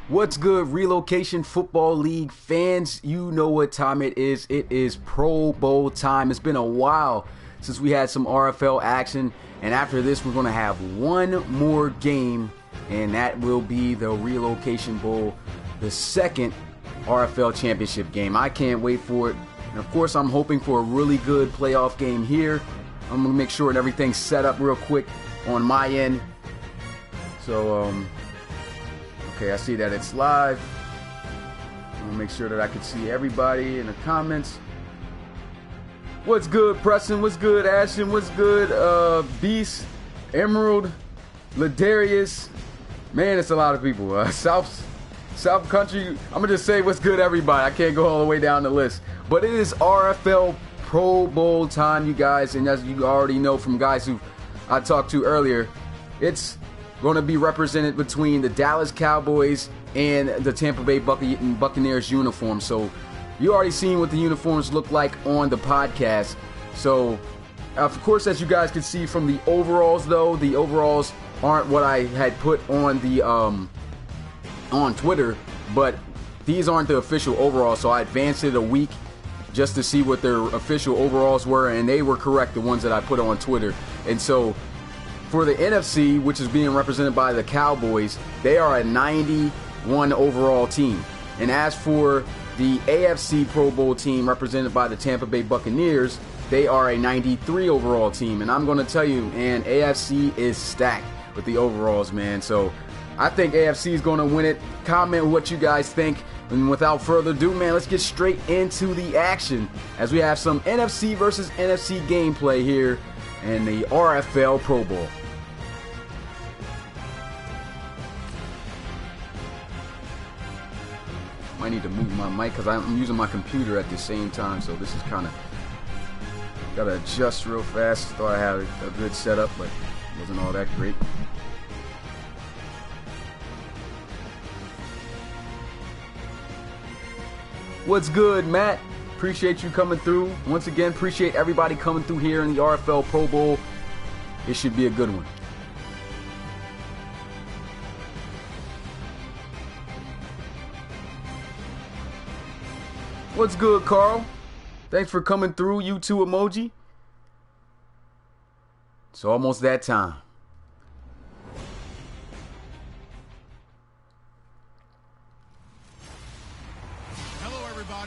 What's good, Relocation Football League fans? You know what time it is. It is Pro Bowl time. It's been a while since we had some RFL action, and after this we're going to have one more game, and that will be the Relocation Bowl, the second RFL championship game. I can't wait for it, and of course I'm hoping for a really good playoff game here. I'm going to make sure that everything's set up real quick on my end. So, okay, I see that it's live. I'm gonna make sure that I can see everybody in the comments. What's good, Preston? What's good, Ashton? What's good, Beast, Emerald, Ladarius? Man, it's a lot of people. South Country. I'm gonna just say what's good, everybody. I can't go all the way down the list, but it is RFL Pro Bowl time, you guys, and as you already know from guys who I talked to earlier, it's going to be represented between the Dallas Cowboys and the Tampa Bay Buccaneers uniforms. So you already seen what the uniforms look like on the podcast. So of course, as you guys can see from the overalls, though, the overalls aren't what I had put on the on Twitter, but these aren't the official overalls. So I advanced it a week just to see what their official overalls were, and they were correct, the ones that I put on Twitter. And so for the NFC, which is being represented by the Cowboys, they are a 91 overall team. And as for the AFC Pro Bowl team represented by the Tampa Bay Buccaneers, they are a 93 overall team. And I'm going to tell you, man, AFC is stacked with the overalls, man. So I think AFC is going to win it. Comment what you guys think. And without further ado, man, let's get straight into the action as we have some NFC versus NFC gameplay here in the RFL Pro Bowl. I need to move my mic because I'm using my computer at the same time, so this is kind of gotta adjust real fast. Thought I had a good setup, but it wasn't all that great. What's good, Matt? Appreciate you coming through. Once again, appreciate everybody coming through here in the RFL Pro Bowl. It should be a good one. What's good, Carl? Thanks for coming through, you two emoji. It's almost that time.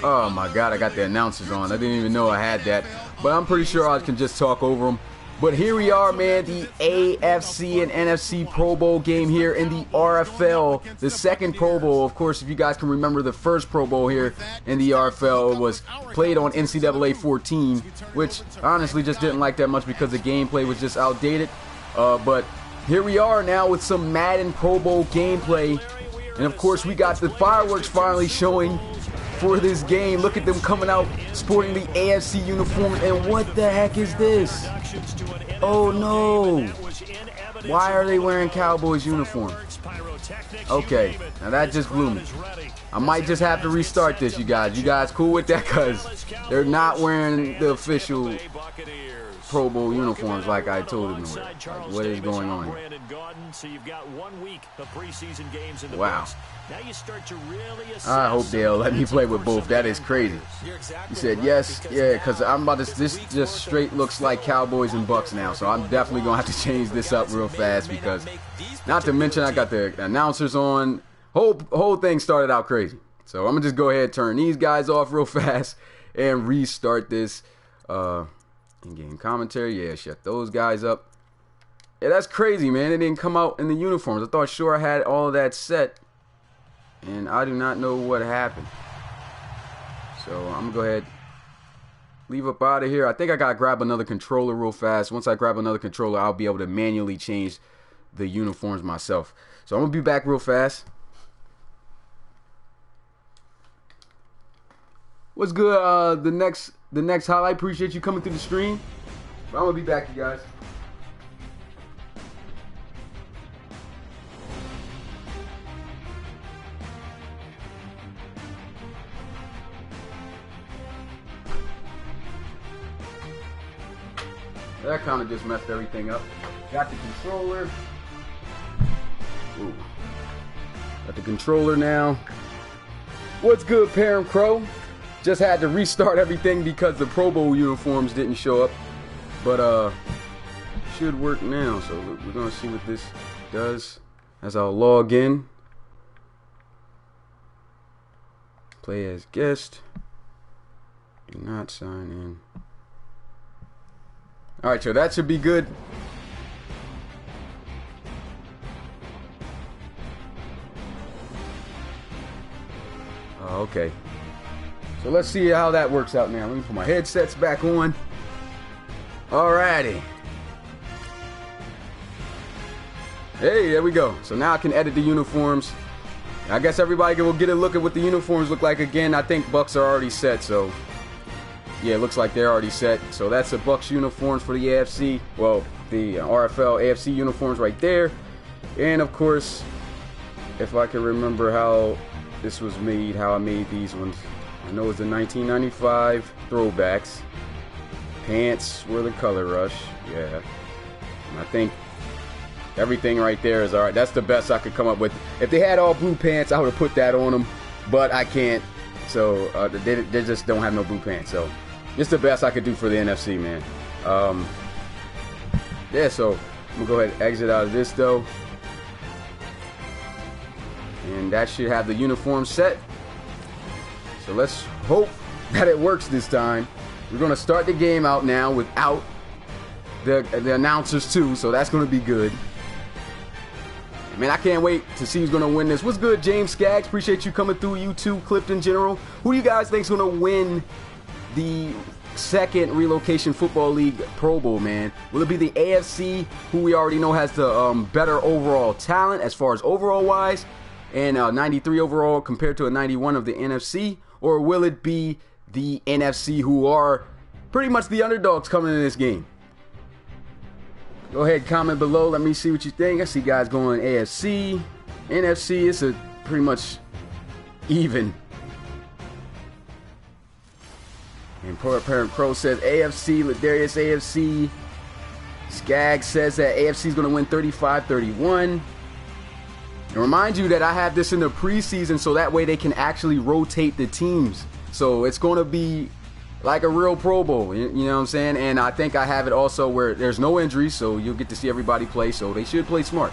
Oh my God, I got the announcers on. I didn't even know I had that, but I'm pretty sure I can just talk over them. But here we are, man, the AFC and NFC Pro Bowl game here in the RFL, the second Pro Bowl. Of course, if you guys can remember, the first Pro Bowl here in the RFL was played on NCAA 14, which honestly just didn't like that much because the gameplay was just outdated. But here we are now with some Madden Pro Bowl gameplay. And of course, we got the fireworks finally showing for this game. Look at them coming out sporting the AFC uniforms. And what the heck is this? Oh no. Why are they wearing Cowboys uniform? Okay, now that just blew me. I might just have to restart this, you guys. You guys cool with that? Because they're not wearing the official Pro Bowl uniforms like I told them. Like, what is going on here? Wow. I hope they'll let me play with both. That is crazy. You said yes? Yeah, because I'm about to, this just straight looks like Cowboys and Bucks now. So I'm definitely going to have to change this up real fast because, not to mention, I got the announcers on. Whole thing started out crazy. So I'm going to just go ahead and turn these guys off real fast and restart this. In-game commentary, yeah, shut those guys up. Yeah, that's crazy, man. It didn't come out in the uniforms. I thought sure I had all of that set, and I do not know what happened. So I'm gonna go ahead, leave up out of here. I think I gotta grab another controller real fast. Once I grab another controller, I'll be able to manually change the uniforms myself. So I'm gonna be back real fast. What's good? The next highlight. Appreciate you coming through the stream. But I'm gonna be back, you guys. That kind of just messed everything up. Got the controller. Ooh. Got the controller now. What's good, Parent Crow? Just had to restart everything because the Pro Bowl uniforms didn't show up. But should work now. So we're gonna see what this does as I'll log in. Play as guest. Do not sign in. Alright, so that should be good. Okay. So let's see how that works out now. Let me put my headsets back on. Alrighty. Hey, there we go. So now I can edit the uniforms. I guess everybody will get a look at what the uniforms look like again. I think Bucks are already set, so yeah, it looks like they're already set. So that's the Bucks uniforms for the AFC. Well, the RFL AFC uniforms right there. And of course, if I can remember how this was made, how I made these ones. I know it's the 1995 throwbacks. Pants were the color rush. Yeah. And I think everything right there is alright. That's the best I could come up with. If they had all blue pants, I would have put that on them. But I can't. So they just don't have no blue pants. So it's the best I could do for the NFC, man. Yeah, so I'm going to go ahead and exit out of this, though. And that should have the uniform set. So let's hope that it works this time. We're going to start the game out now without the announcers too, so that's going to be good. Man, I can't wait to see who's going to win this. What's good, James Skaggs? Appreciate you coming through. YouTube, Clifton General. Who do you guys think is going to win the second Relocation Football League Pro Bowl, man? Will it be the AFC, who we already know has the better overall talent as far as overall wise, and 93 overall compared to a 91 of the NFC? Or will it be the NFC, who are pretty much the underdogs coming in this game? Go ahead, comment below. Let me see what you think. I see guys going AFC, NFC. It's a pretty much even. And Parent Crow says AFC. Ladarius AFC. Skag says that AFC is going to win 35-31. And remind you that I have this in the preseason so that way they can actually rotate the teams. So it's going to be like a real Pro Bowl, you know what I'm saying? And I think I have it also where there's no injuries, so you'll get to see everybody play, so they should play smart.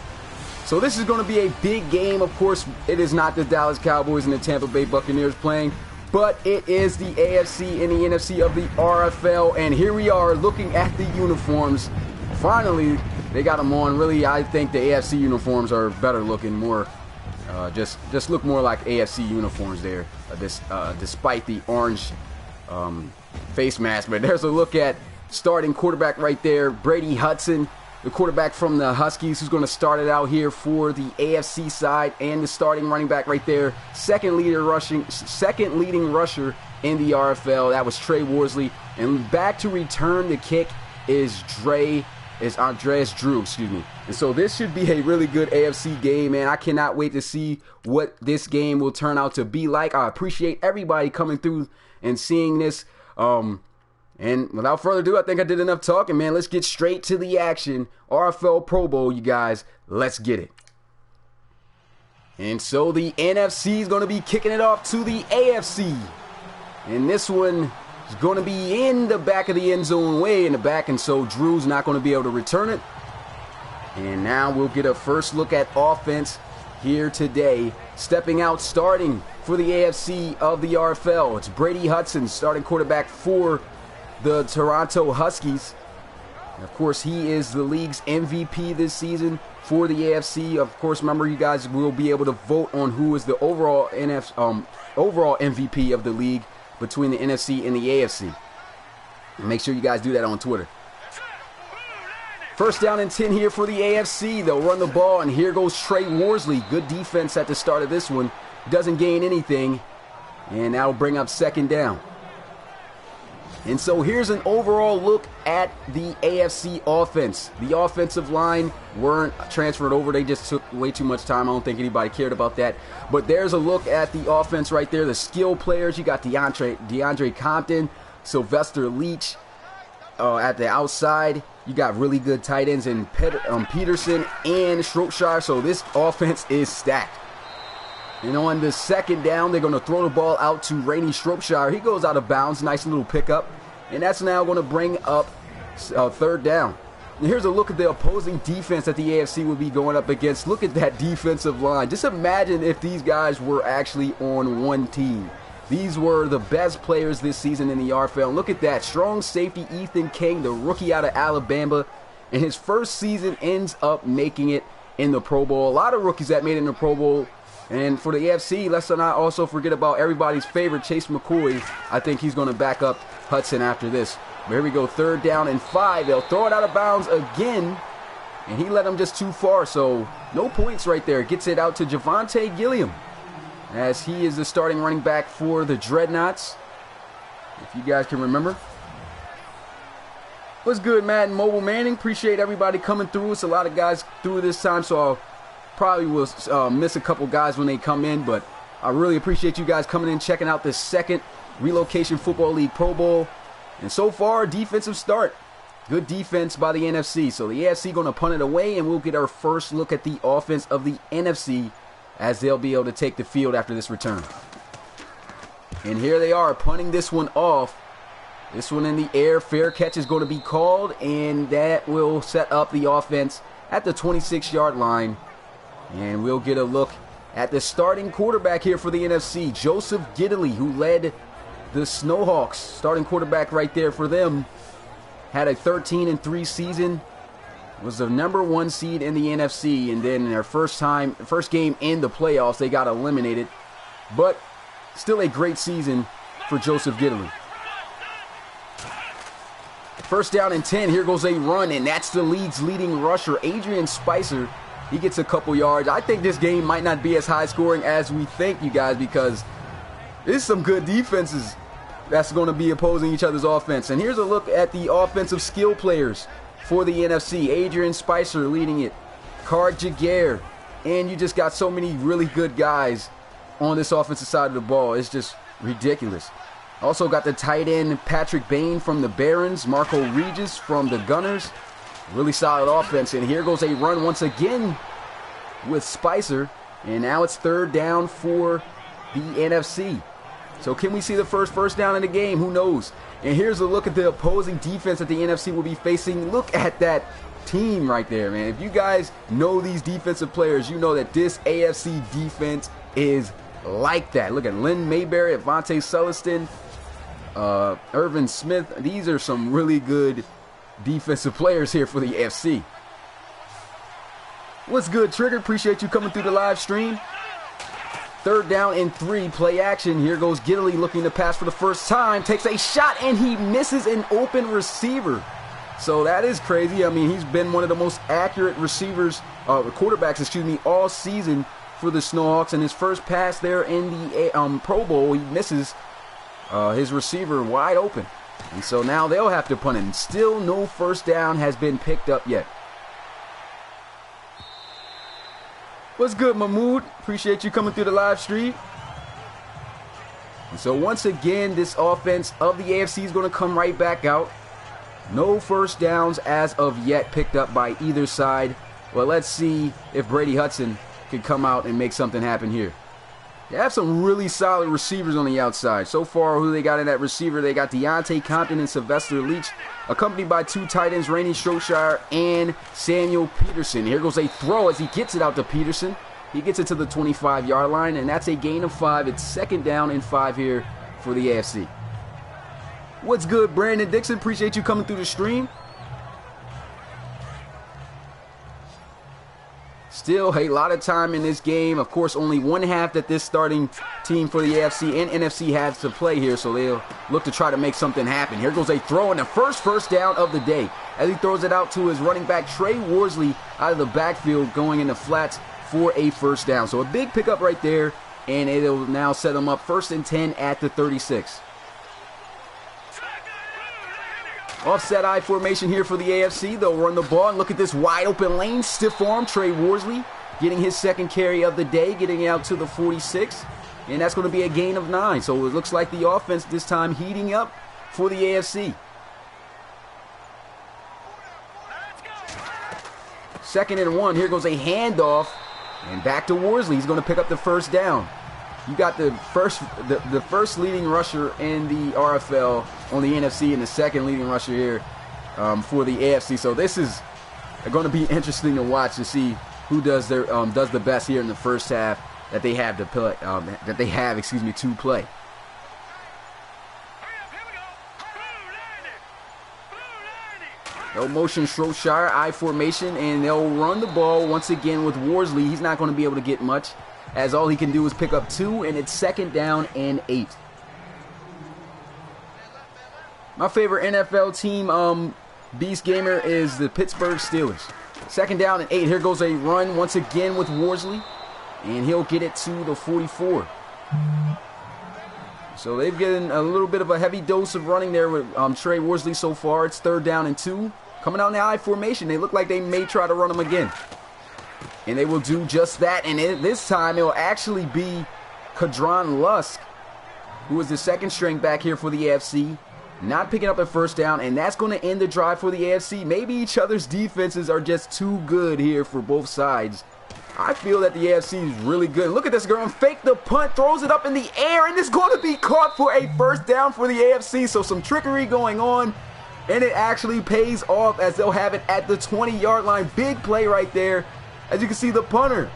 So this is going to be a big game. Of course, it is not the Dallas Cowboys and the Tampa Bay Buccaneers playing, but it is the AFC and the NFC of the RFL. And here we are looking at the uniforms. Finally, they got them on. Really, I think the AFC uniforms are better looking, more just look more like AFC uniforms there, despite the orange face mask. But there's a look at starting quarterback right there, Brady Hudson, the quarterback from the Huskies, who's going to start it out here for the AFC side, and the starting running back right there, second leading rusher in the RFL. That was Trey Worsley, and back to return the kick is Andreas Drew, And so this should be a really good AFC game, man. I cannot wait to see what this game will turn out to be like. I appreciate everybody coming through and seeing this. And without further ado, I think I did enough talking, man. Let's get straight to the action. RFL Pro Bowl, you guys. Let's get it. And so the NFC is going to be kicking it off to the AFC. And this one is going to be in the back of the end zone, way in the back, and so Drew's not going to be able to return it. And now we'll get a first look at offense here today. Stepping out, starting for the AFC of the RFL, it's Brady Hudson, starting quarterback for the Toronto Huskies. And of course, he is the league's MVP this season for the AFC. Of course, remember, you guys will be able to vote on who is the overall MVP of the league between the NFC and the AFC. And make sure you guys do that on Twitter. First down and 10 here for the AFC. They'll run the ball, and here goes Trey Worsley. Good defense at the start of this one. Doesn't gain anything, and that'll bring up second down. And so here's an overall look at the AFC offense. The offensive line weren't transferred over. They just took way too much time. I don't think anybody cared about that. But there's a look at the offense right there. The skill players. You got DeAndre Compton, Sylvester Leach at the outside. You got really good tight ends in Peterson and Shropshire. So this offense is stacked. And on the second down, they're going to throw the ball out to Rainey Shropshire. He goes out of bounds. Nice little pickup. And that's now going to bring up third down. And here's a look at the opposing defense that the AFC will be going up against. Look at that defensive line. Just imagine if these guys were actually on one team. These were the best players this season in the RFL. Look at that. Strong safety Ethan King, the rookie out of Alabama. And his first season ends up making it in the Pro Bowl. A lot of rookies that made it in the Pro Bowl. And for the AFC, let's not also forget about everybody's favorite, Chase McCoy. I think he's going to back up Hudson after this. But here we go, third down and 5. They'll throw it out of bounds again. And he let them just too far, so no points right there. Gets it out to Javonte Gilliam, as he is the starting running back for the Dreadnoughts, if you guys can remember. What's good, Madden Mobile Manning? Appreciate everybody coming through. It's a lot of guys through this time, so I'll probably will miss a couple guys when they come in, but I really appreciate you guys coming in, checking out the second Relocation Football League Pro Bowl. And so far, defensive start. Good defense by the NFC. So the AFC going to punt it away, and we'll get our first look at the offense of the NFC as they'll be able to take the field after this return. And here they are, punting this one off. This one in the air. Fair catch is going to be called, and that will set up the offense at the 26-yard line. And we'll get a look at the starting quarterback here for the NFC, Joseph Gidley, who led the Snowhawks. Starting quarterback right there for them. Had a 13-3 season. Was the #1 seed in the NFC, and then in their first game in the playoffs, they got eliminated. But still a great season for Joseph Gidley. First down and 10. Here goes a run, and that's the league's leading rusher, Adrian Spicer. He gets a couple yards. I think this game might not be as high scoring as we think, you guys, because there's some good defenses that's going to be opposing each other's offense. And here's a look at the offensive skill players for the NFC. Adrian Spicer leading it. Card Jaguar. And you just got so many really good guys on this offensive side of the ball. It's just ridiculous. Also got the tight end Patrick Bain from the Barons. Marco Regis from the Gunners. Really solid offense. And here goes a run once again with Spicer. And now it's third down for the NFC. So can we see the first down in the game? Who knows? And here's a look at the opposing defense that the NFC will be facing. Look at that team right there, man. If you guys know these defensive players, you know that this AFC defense is like that. Look at Lynn Mayberry, Avante Sulliston, Irvin Smith. These are some really good defensive players here for the AFC. What's good, Trigger? Appreciate you coming through the live stream. Third down and 3, play action. Here goes Gidley looking to pass for the first time. Takes a shot, and he misses an open receiver. So that is crazy. I mean, he's been one of the most accurate quarterbacks, all season for the Snowhawks. And his first pass there in the Pro Bowl, he misses his receiver wide open. And so now they'll have to punt it. Still no first down has been picked up yet. What's good, Mahmood? Appreciate you coming through the live stream. And so once again, this offense of the AFC is going to come right back out. No first downs as of yet picked up by either side. Well, let's see if Brady Hudson can come out and make something happen here. They have some really solid receivers on the outside. So far, who they got in that receiver, they got Deontay Compton and Sylvester Leach, accompanied by 2 tight ends, Rainey Shropshire and Samuel Peterson. Here goes a throw as he gets it out to Peterson. He gets it to the 25-yard line, and that's a gain of 5. It's second down and 5 here for the AFC. What's good, Brandon Dixon? Appreciate you coming through the stream. Still a lot of time in this game. Of course, only one half that this starting team for the AFC and NFC has to play here, so they'll look to try to make something happen. Here goes a throw, and the first down of the day as he throws it out to his running back, Trey Worsley, out of the backfield going in the flats for a first down. So a big pickup right there, and it'll now set them up 1st and 10 at the 36. Offset I formation here for the AFC. They'll run the ball, and look at this wide open lane. Stiff arm, Trey Worsley getting his second carry of the day, getting out to the 46. And that's going to be a gain of 9. So it looks like the offense this time heating up for the AFC. 2nd and 1. Here goes a handoff. And back to Worsley. He's going to pick up the first down. You got the first leading rusher in the RFL on the NFC and the second leading rusher here for the AFC. So this is going to be interesting to watch to see who does the best here in the first half that they have to play. To play. No motion, Shropshire, I formation, and they'll run the ball once again with Worsley. He's not going to be able to get much, as all he can do is pick up 2, and it's 2nd down and 8. My favorite NFL team, Beast Gamer, is the Pittsburgh Steelers. 2nd down and 8. Here goes a run once again with Worsley, and he'll get it to the 44. So they've gotten a little bit of a heavy dose of running there with Trey Worsley so far. It's 3rd down and 2. Coming out in the I formation, they look like they may try to run them again. And they will do just that. And this time, it will actually be Kadron Lusk, who is the second string back here for the AFC, not picking up a first down. And that's going to end the drive for the AFC. Maybe each other's defenses are just too good here for both sides. I feel that the AFC is really good. Look at this girl. Fake the punt, throws it up in the air, and it's going to be caught for a first down for the AFC. So some trickery going on, and it actually pays off as they'll have it at the 20-yard line. Big play right there. As you can see, the punter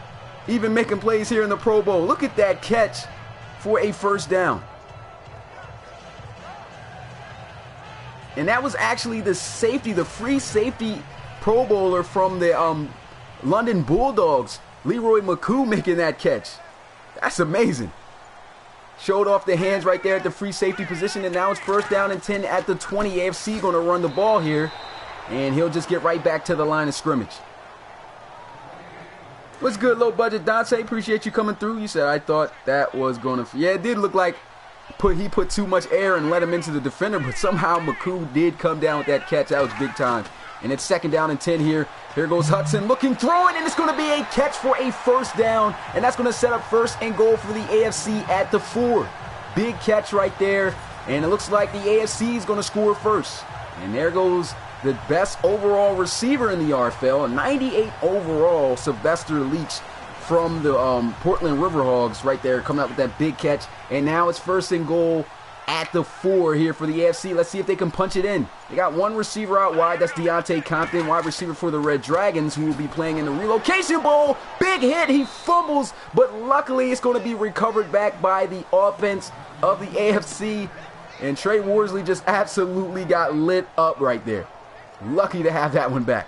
even making plays here in the Pro Bowl. Look at that catch for a first down. And that was actually the safety, the free safety Pro Bowler from the London Bulldogs, Leroy McCoo, making that catch. That's amazing. Showed off the hands right there at the free safety position, and now it's 1st down and 10 at the 20. AFC going to run the ball here, and he'll just get right back to the line of scrimmage. What's good, low budget Dante? Appreciate you coming through. You said I thought that was going to... Yeah, it did look like he put too much air and let him into the defender, but somehow McCoo did come down with that catch. That was big time. And it's 2nd down and 10 here. Here goes Hudson looking, throwing, and it's going to be a catch for a first down. And that's going to set up 1st and goal for the AFC at the 4. Big catch right there. And it looks like the AFC is going to score first. And there goes the best overall receiver in the RFL, a 98 overall, Sylvester Leach from the Portland Riverhogs right there, coming up with that big catch. And now it's 1st and goal at the 4 here for the AFC. Let's see if they can punch it in. They got one receiver out wide. That's Deontay Compton, wide receiver for the Red Dragons, who will be playing in the Relocation Bowl. Big hit. He fumbles, but luckily it's going to be recovered back by the offense of the AFC. And Trey Worsley just absolutely got lit up right there. Lucky to have that one back.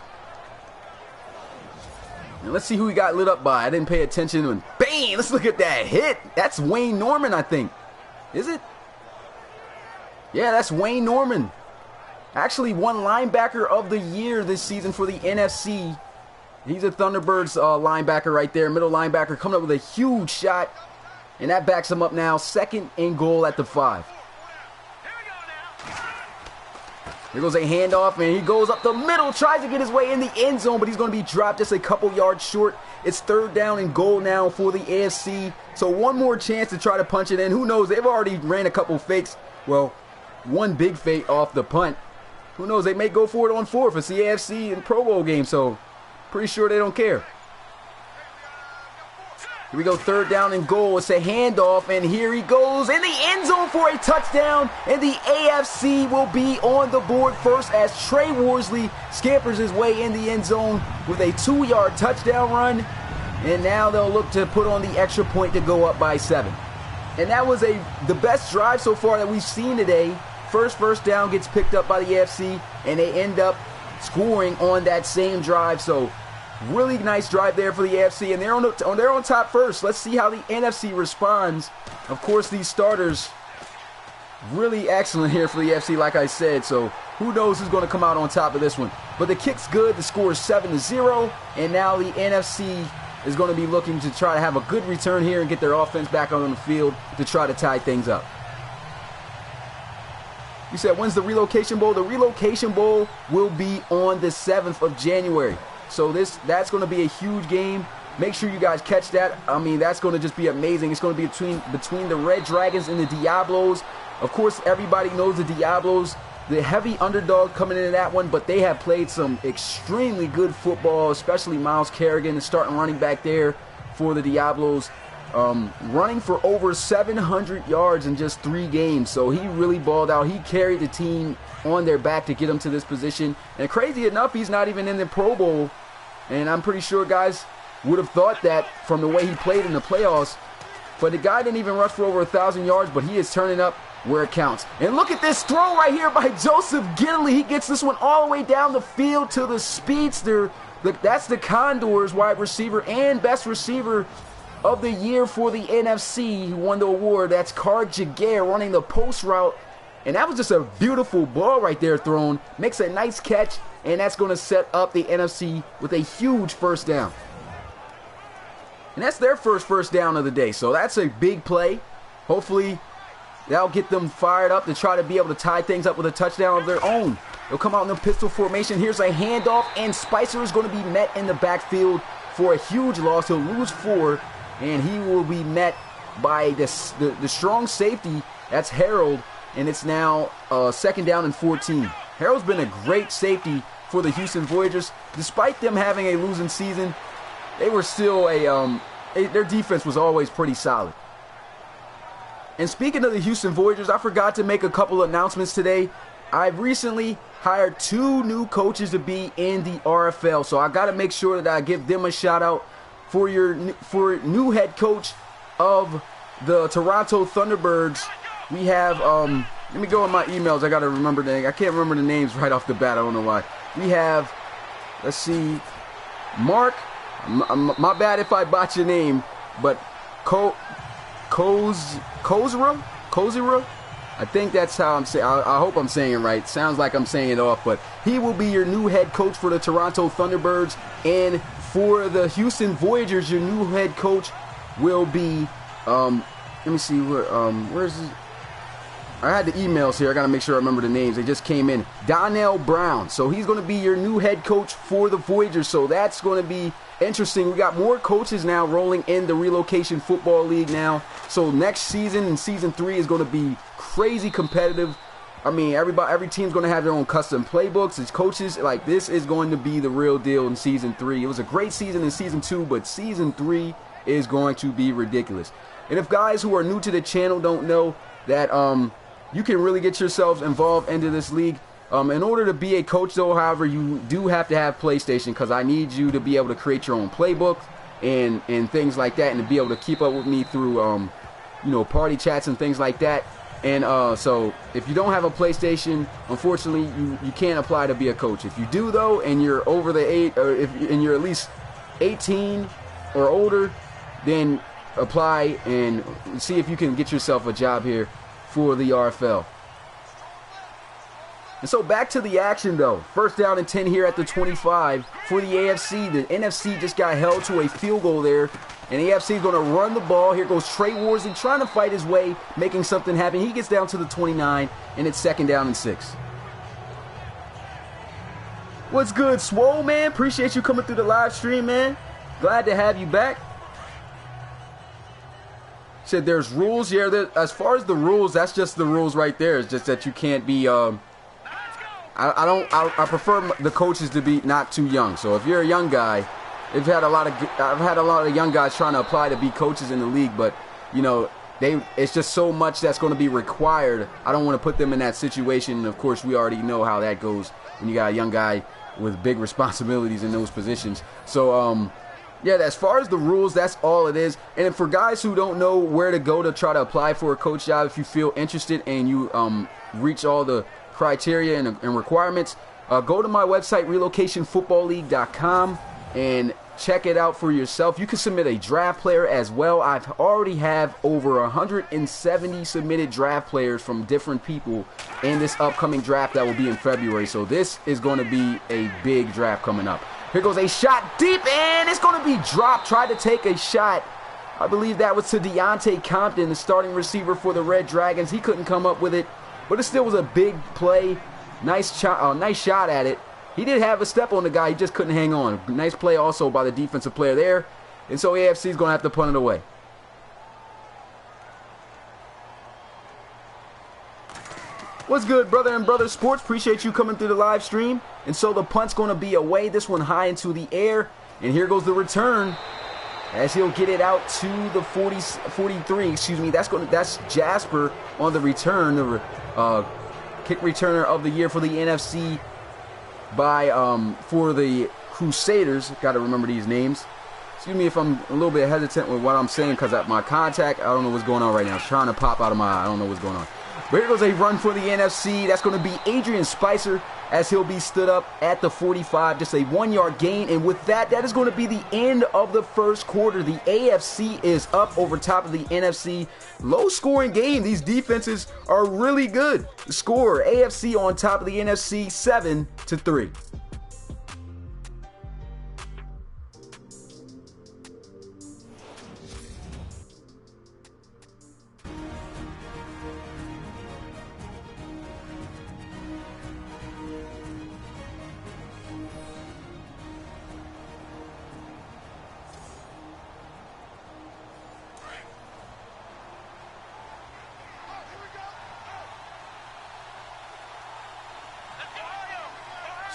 And let's see who he got lit up by. I didn't pay attention. And bang! Let's look at that hit. That's Wayne Norman, I think. Is it? Yeah, that's Wayne Norman. Actually won linebacker of the year this season for the NFC. He's a Thunderbirds linebacker right there, middle linebacker, coming up with a huge shot. And that backs him up now, 2nd and goal at the 5. Here goes a handoff, and he goes up the middle, tries to get his way in the end zone, but he's going to be dropped just a couple yards short. It's 3rd down and goal now for the AFC. So one more chance to try to punch it in. Who knows? They've already ran a couple fakes. Well, one big fake off the punt. Who knows? They may go for it on 4th. It's the AFC and Pro Bowl game, so pretty sure they don't care. Here we go, 3rd down and goal. It's a handoff, and here he goes in the end zone for a touchdown, and the AFC will be on the board first as Trey Worsley scampers his way in the end zone with a 2-yard touchdown run, and now they'll look to put on the extra point to go up by 7. And that was the best drive so far that we've seen today. First down gets picked up by the AFC, and they end up scoring on that same drive. So really nice drive there for the AFC, and they're on top first. Let's see how the NFC responds. Of course, these starters really excellent here for the AFC, like I said. So who knows who's going to come out on top of this one. But the kick's good. The score is 7-0, and now the NFC is going to be looking to try to have a good return here and get their offense back on the field to try to tie things up. You said, when's the Relocation Bowl? The Relocation Bowl will be on the 7th of January. So that's going to be a huge game. Make sure you guys catch that. I mean, that's going to just be amazing. It's going to be between the Red Dragons and the Diablos. Of course, everybody knows the Diablos, the heavy underdog coming into that one, but they have played some extremely good football, especially Myles Kerrigan, the starting running back there for the Diablos, running for over 700 yards in just 3 games. So he really balled out. He carried the team on their back to get him to this position. And crazy enough, he's not even in the Pro Bowl. And I'm pretty sure guys would have thought that from the way he played in the playoffs. But the guy didn't even rush for over 1,000 yards, but he is turning up where it counts. And look at this throw right here by Joseph Gidley. He gets this one all the way down the field to the speedster. That's the Condors wide receiver and best receiver of the year for the NFC, who won the award. That's Kark Jaguar running the post route. And that was just a beautiful ball right there thrown. Makes a nice catch, and that's going to set up the NFC with a huge first down. And that's their first down of the day. So that's a big play. Hopefully that'll get them fired up to try to be able to tie things up with a touchdown of their own. They'll come out in the pistol formation. Here's a handoff, and Spicer is going to be met in the backfield for a huge loss. He'll lose 4, and he will be met by the strong safety. That's Harold, and it's now 2nd down and 14. Harold's been a great safety for the Houston Voyagers. Despite them having a losing season, they were still their defense was always pretty solid. And speaking of the Houston Voyagers, I forgot to make a couple announcements today. I've recently hired 2 new coaches to be in the RFL, so I got to make sure that I give them a shout out for new head coach of the Toronto Thunderbirds. We have let me go in my emails. I got to remember I can't remember the names right off the bat. I don't know why. We have, let's see, Mark. My bad if I botch your name, but Kozira? I think that's how I'm saying. I hope I'm saying it right. Sounds like I'm saying it off, but he will be your new head coach for the Toronto Thunderbirds. And for the Houston Voyagers, your new head coach will be, let me see, where's his? I had the emails here. I got to make sure I remember the names. They just came in. Donnell Brown. So he's going to be your new head coach for the Voyagers. So that's going to be interesting. We got more coaches now rolling in the Relocation Football League now. So next season, in season 3, is going to be crazy competitive. I mean, every team's going to have their own custom playbooks. It's coaches. Like, this is going to be the real deal in season 3. It was a great season in season 2, but season 3 is going to be ridiculous. And if guys who are new to the channel don't know that, you can really get yourselves involved into this league. In order to be a coach, though, however, you do have to have PlayStation, because I need you to be able to create your own playbook and things like that, and to be able to keep up with me through, party chats and things like that. And so if you don't have a PlayStation, unfortunately, you can't apply to be a coach. If you do, though, and you're over the 8, or and you're at least 18 or older, then apply and see if you can get yourself a job here for the RFL. And so back to the action, though. 1st down and 10 here at the 25 for the AFC. The NFC just got held to a field goal there, and the AFC is going to run the ball. Here goes Trey Worsley trying to fight his way, making something happen. He gets down to the 29, and it's 2nd down and 6. What's good, Swole, man? Appreciate you coming through the live stream, man. Glad to have you back. Said there's rules. Yeah, as far as the rules, that's just the rules right there. It's just that you can't be I prefer the coaches to be not too young. So if you're a young guy, I've had a lot of young guys trying to apply to be coaches in the league, but it's just so much that's going to be required. I don't want to put them in that situation. And of course, we already know how that goes when you got a young guy with big responsibilities in those positions. So yeah, as far as the rules, that's all it is. And for guys who don't know where to go to try to apply for a coach job, if you feel interested and you reach all the criteria and requirements, go to my website, relocationfootballleague.com, and check it out for yourself. You can submit a draft player as well. I've already have over 170 submitted draft players from different people in this upcoming draft that will be in February. So this is going to be a big draft coming up. Here goes a shot deep, and it's going to be dropped. Tried to take a shot. I believe that was to Deontay Compton, the starting receiver for the Red Dragons. He couldn't come up with it, but it still was a big play. Nice shot at it. He did have a step on the guy. He just couldn't hang on. Nice play also by the defensive player there. And so AFC is going to have to punt it away. What's good, brother and brother sports? Appreciate you coming through the live stream. And so the punt's going to be away. This one high into the air. And here goes the return. as he'll get it out to the 43. Excuse me. That's Jasper on the return, the kick returner of the year for the NFC for the Crusaders. Got to remember these names. Excuse me if I'm a little bit hesitant with what I'm saying because at my contact, I don't know what's going on right now. It's trying to pop out of my eye. I don't know what's going on. But here goes a run for the NFC. That's going to be Adrian Spicer as he'll be stood up at the 45. Just a 1-yard gain. And with that, that is going to be the end of the first quarter. The AFC is up over top of the NFC. Low scoring game. These defenses are really good. The score, AFC on top of the NFC 7-3.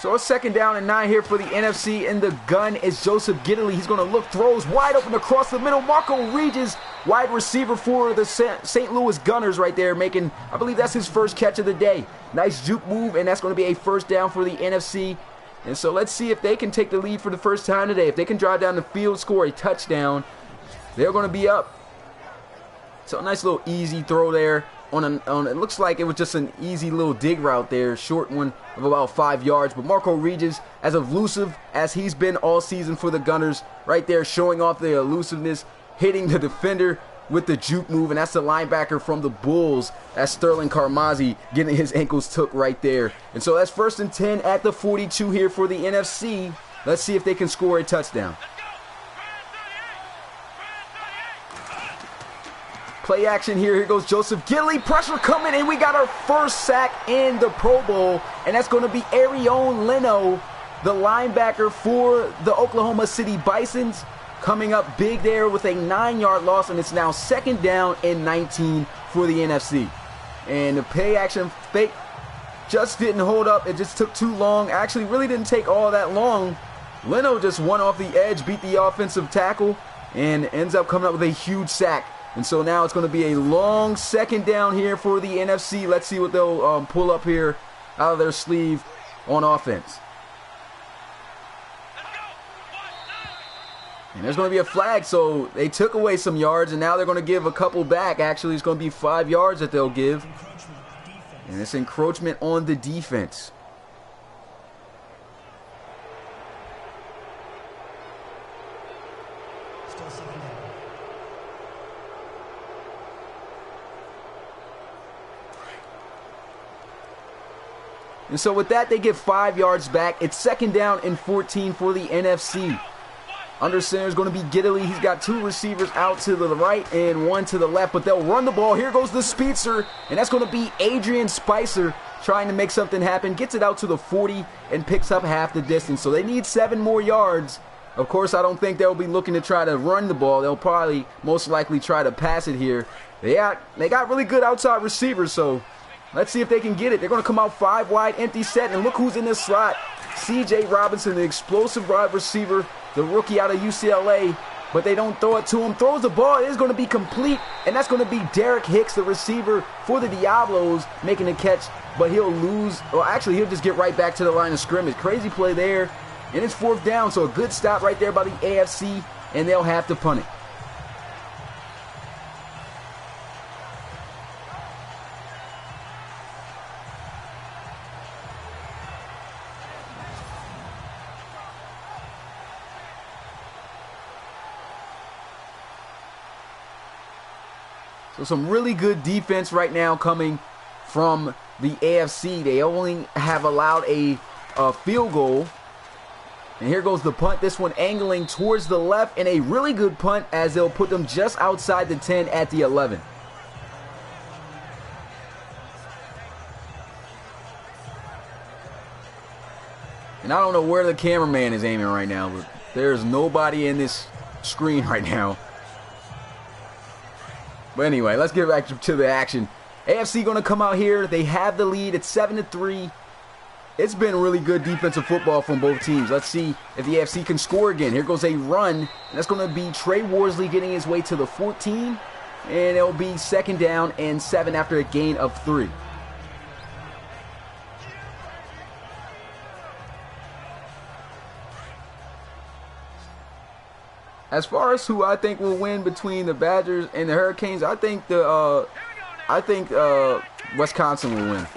So a 2nd down and 9 here for the NFC. In the gun is Joseph Giddley. He's going to look, throws wide open across the middle. Marco Regis, wide receiver for the St. Louis Gunners right there, making, I believe that's his first catch of the day. Nice juke move, and that's going to be a 1st down for the NFC. And so let's see if they can take the lead for the first time today. If they can drive down the field, score a touchdown, they're going to be up. So a nice little easy throw there. It looks like it was just an easy little dig route there, short one of about 5 yards. But Marco Regis, as elusive as he's been all season for the Gunners, right there showing off the elusiveness, hitting the defender with the juke move, and that's the linebacker from the Bulls. That's Sterling Carmazzi getting his ankles took right there. And so that's 1st and 10 at the 42 here for the NFC. Let's see if they can score a touchdown. Play action here. Here goes Joseph Giddley. Pressure coming, and we got our first sack in the Pro Bowl, and that's going to be Arion Leno, the linebacker for the Oklahoma City Bisons, coming up big there with a 9-yard loss, and it's now 2nd down and 19 for the NFC. And the play action fake just didn't hold up. It just took too long. Actually, really didn't take all that long. Leno just went off the edge, beat the offensive tackle, and ends up coming up with a huge sack. And so now it's going to be a long 2nd down here for the NFC. Let's see what they'll pull up here out of their sleeve on offense. And there's going to be a flag, so they took away some yards, and now they're going to give a couple back. Actually, it's going to be 5 yards that they'll give. And it's encroachment on the defense. And so with that, they get 5 yards back. It's 2nd down and 14 for the NFC. Under center is going to be Giddley. He's got 2 receivers out to the right and 1 to the left, but they'll run the ball. Here goes the speedster, and that's going to be Adrian Spicer trying to make something happen. Gets it out to the 40 and picks up half the distance. So they need 7 more yards. Of course, I don't think they'll be looking to try to run the ball. They'll probably most likely try to pass it here. They got really good outside receivers, so let's see if they can get it. They're going to come out 5 wide, empty set, and look who's in this slot. C.J. Robinson, the explosive wide receiver, the rookie out of UCLA, but they don't throw it to him. Throws the ball. It is going to be complete, and that's going to be Derek Hicks, the receiver for the Diablos, making the catch, but he'll lose. Well, actually, he'll just get right back to the line of scrimmage. Crazy play there, and it's 4th down, so a good stop right there by the AFC, and they'll have to punt it. So some really good defense right now coming from the AFC. They only have allowed a field goal. And here goes the punt. This one angling towards the left, and a really good punt as they'll put them just outside the 10 at the 11. And I don't know where the cameraman is aiming right now, but there's nobody in this screen right now. But anyway, let's get back to the action. AFC going to come out here. They have the lead. It's 7-3. it's been really good defensive football from both teams. Let's see if the AFC can score again. Here goes a run, and that's going to be Trey Worsley getting his way to the 14, and it'll be 2nd down and 7 after a gain of 3. As far as who I think will win between the Badgers and the Hurricanes, I think Wisconsin will win.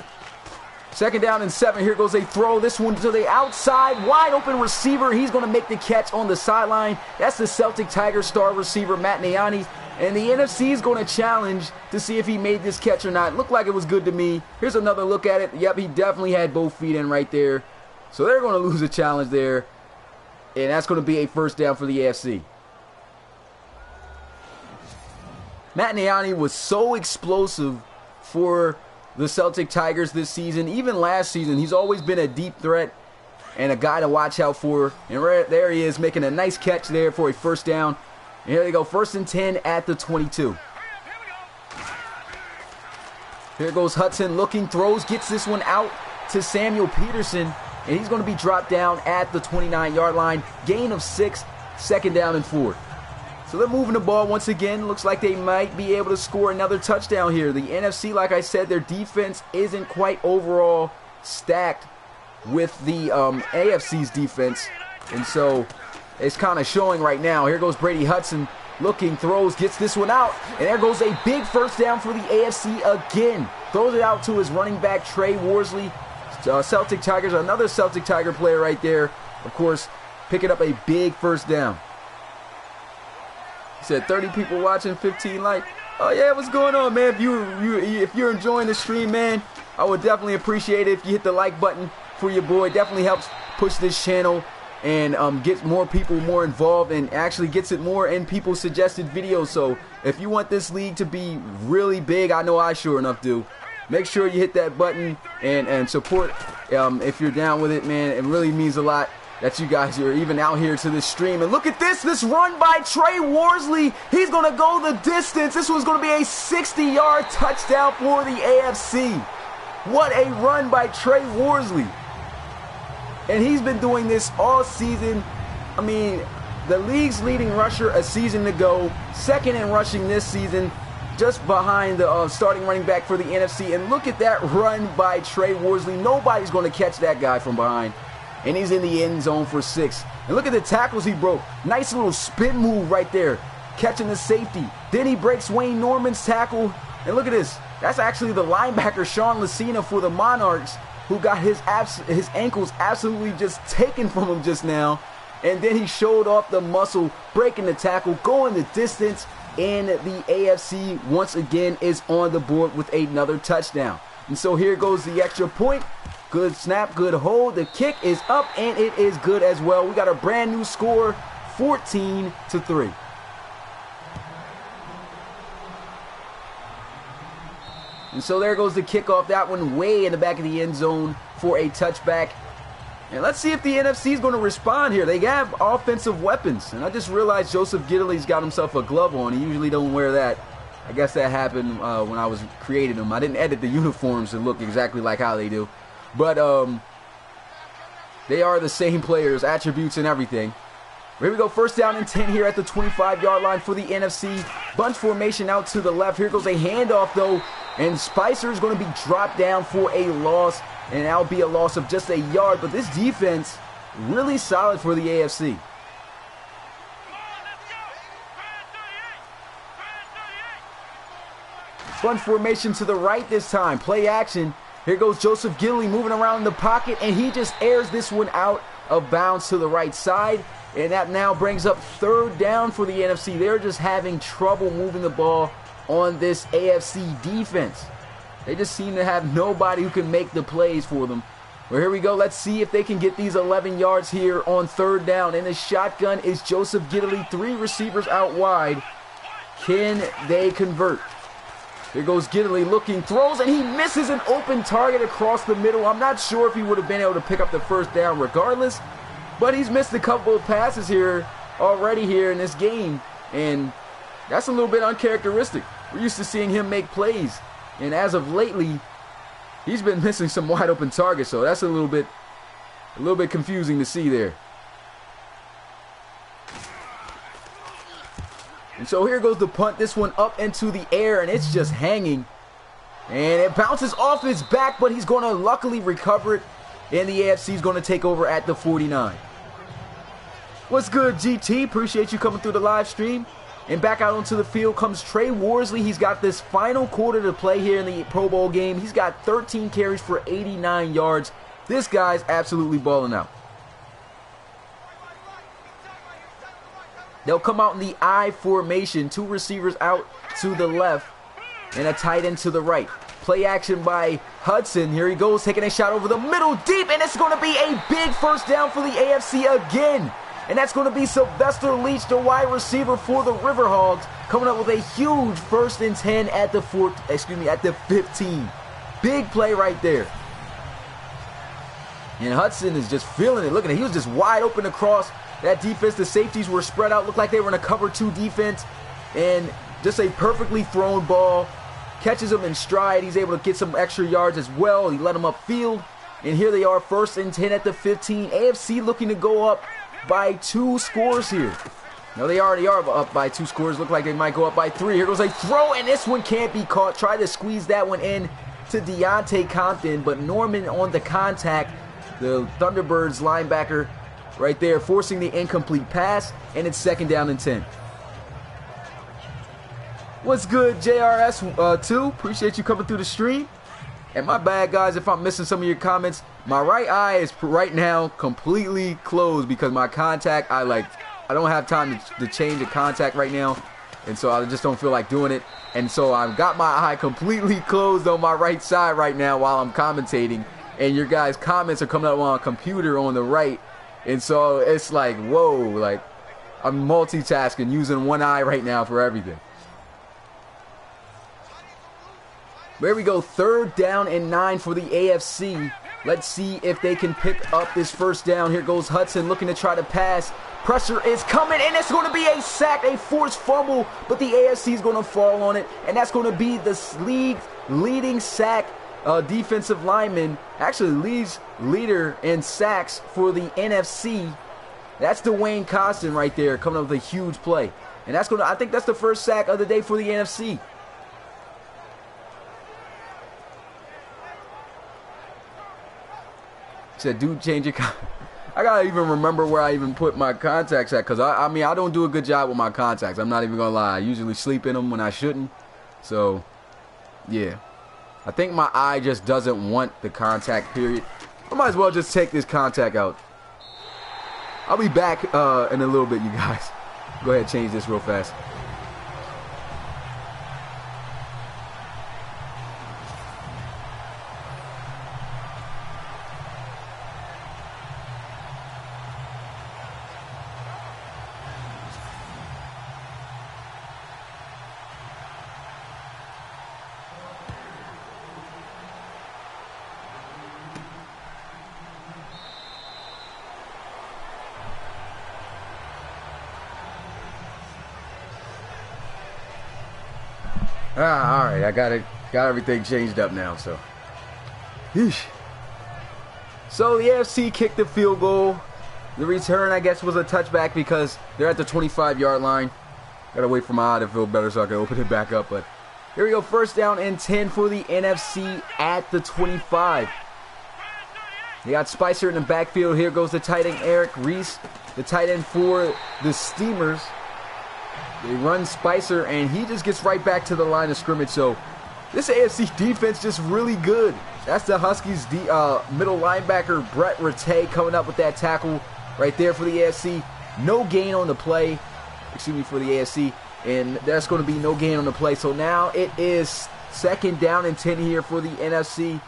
2nd down and 7. Here goes a throw. This one to the outside. Wide open receiver. He's going to make the catch on the sideline. That's the Celtic Tiger star receiver, Matt Niani. And the NFC is going to challenge to see if he made this catch or not. Looked like it was good to me. Here's another look at it. Yep, he definitely had both feet in right there. So they're going to lose a challenge there. And that's going to be a 1st down for the AFC. Matt Niani was so explosive for the Celtic Tigers this season. Even last season, he's always been a deep threat and a guy to watch out for. And right there he is, making a nice catch there for a 1st down. And here they go, 1st and 10 at the 22. Here goes Hudson looking, throws, gets this one out to Samuel Peterson. And he's going to be dropped down at the 29-yard line. Gain of 6, 2nd down and 4. So they're moving the ball once again. Looks like they might be able to score another touchdown here. The NFC, like I said, their defense isn't quite overall stacked with the AFC's defense. And so it's kind of showing right now. Here goes Brady Hudson looking, throws, gets this one out. And there goes a big 1st down for the AFC again. Throws it out to his running back, Trey Worsley. Celtic Tigers, another Celtic Tiger player right there. Of course, picking up a big 1st down. He said 30 people watching, 15 likes. Oh yeah, what's going on, man? If you're enjoying the stream, man, I would definitely appreciate it if you hit the like button for your boy. Definitely helps push this channel and gets more people more involved and actually gets it more in people's suggested videos. So if you want this league to be really big, I know I sure enough do. Make sure you hit that button and support if you're down with it, man. It really means a lot that you guys are even out here to this stream. And look at this run by Trey Worsley. He's going to go the distance. This was going to be a 60-yard touchdown for the AFC. What a run by Trey Worsley. And he's been doing this all season. I mean, the league's leading rusher a season ago, 2nd in rushing this season, just behind the starting running back for the NFC. And look at that run by Trey Worsley. Nobody's going to catch that guy from behind. And he's in the end zone for 6. And look at the tackles he broke. Nice little spin move right there, catching the safety. Then he breaks Wayne Norman's tackle. And look at this. That's actually the linebacker, Sean Lucina, for the Monarchs, who got his ankles absolutely just taken from him just now. And then he showed off the muscle, breaking the tackle, going the distance. And the AFC, once again, is on the board with another touchdown. And so here goes the extra point. Good snap, good hold. The kick is up, and it is good as well. We got a brand new score, 14-3. And so there goes the kickoff. That one way in the back of the end zone for a touchback. And let's see if the NFC is going to respond here. They have offensive weapons. And I just realized Joseph Giddley's got himself a glove on. He usually don't wear that. I guess that happened when I was creating them. I didn't edit the uniforms to look exactly like how they do. But they are the same players, attributes and everything. Here we go, 1st down and 10 here at the 25-yard line for the NFC. Bunch formation out to the left. Here goes a handoff, though. And Spicer is going to be dropped down for a loss. And that'll be a loss of just a yard. But this defense, really solid for the AFC. Bunch formation to the right this time. Play action. Here goes Joseph Giddley moving around in the pocket, and he just airs this one out of bounds to the right side. And that now brings up 3rd down for the NFC. They're just having trouble moving the ball on this AFC defense. They just seem to have nobody who can make the plays for them. Well, here we go. Let's see if they can get these 11 yards here on 3rd down. And the shotgun is Joseph Giddley, 3 receivers out wide. Can they convert? Here goes Giddley looking, throws, and he misses an open target across the middle. I'm not sure if he would have been able to pick up the 1st down regardless, but he's missed a couple of passes here already here in this game, and that's a little bit uncharacteristic. We're used to seeing him make plays, and as of lately, He's been missing some wide open targets, so that's a little bit confusing to see there. And so here goes the punt. This one up into the air, and it's just hanging. And it bounces off his back, but he's going to luckily recover it. And the AFC is going to take over at the 49. What's good, GT? Appreciate you coming through the live stream. And back out onto the field comes Trey Worsley. He's got this final quarter to play here in the Pro Bowl game. He's got 13 carries for 89 yards. This guy's absolutely balling out. They'll come out in the I formation. 2 receivers out to the left and a tight end to the right. Play action by Hudson. Here he goes, taking a shot over the middle deep, and it's going to be a big first down for the AFC again. And that's going to be Sylvester Leach, the wide receiver for the Riverhogs, coming up with a huge 1st and 10 at the 15. Big play right there. And Hudson is just feeling it. Look at it. He was just wide open across that defense. The safeties were spread out. Looked like they were in a cover 2 defense. And just a perfectly thrown ball. Catches him in stride. He's able to get some extra yards as well. He let him upfield. And here they are, 1st and 10 at the 15. AFC looking to go up by 2 scores here. No, they already are up by 2 scores. Look like they might go up by 3. Here goes a throw, and this one can't be caught. Try to squeeze that one in to Deontay Compton, but Norman on the contact. The Thunderbirds linebacker right there forcing the incomplete pass, and it's 2nd down and 10. What's good, JRS2? Appreciate you coming through the stream. And my bad, guys, if I'm missing some of your comments. My right eye is right now completely closed because my contact, I don't have time to change the contact right now. And so I just don't feel like doing it. And so I've got my eye completely closed on my right side right now while I'm commentating. And your guys' comments are coming up on a computer on the right. And so it's like, whoa, like I'm multitasking, using one eye right now for everything. There we go, 3rd down and 9 for the AFC. Let's see if they can pick up this 1st down. Here goes Hudson looking to try to pass. Pressure is coming, and it's going to be a sack, a forced fumble, but the AFC is going to fall on it, and that's going to be the league's leading sack defensive lineman. Actually, leader in sacks for the NFC. That's Dwayne Costin right there, coming up with a huge play. And that's I think that's the 1st sack of the day for the NFC. Said, dude, change your I gotta even remember where I even put my contacts at, because I mean I don't do a good job with my contacts. I'm not even gonna lie. I usually sleep in them when I shouldn't. So yeah, I think my eye just doesn't want the contact, period. I might as well just take this contact out. I'll be back in a little bit, you guys. Go ahead, change this real fast. All right, I got everything changed up now, so. Yeesh. So the AFC kicked the field goal. The return, I guess, was a touchback because they're at the 25-yard line. Gotta wait for my eye to feel better so I can open it back up, but here we go, 1st down and 10 for the NFC at the 25. They got Spicer in the backfield. Here goes the tight end, Eric Reese, the tight end for the Steamers. They run Spicer, and he just gets right back to the line of scrimmage. So this AFC defense just really good. That's the Huskies' middle linebacker, Brett Rattay, coming up with that tackle right there for the AFC. No gain on the play, for the AFC, and that's going to be no gain on the play. So now it is 2nd down and 10 here for the NFC.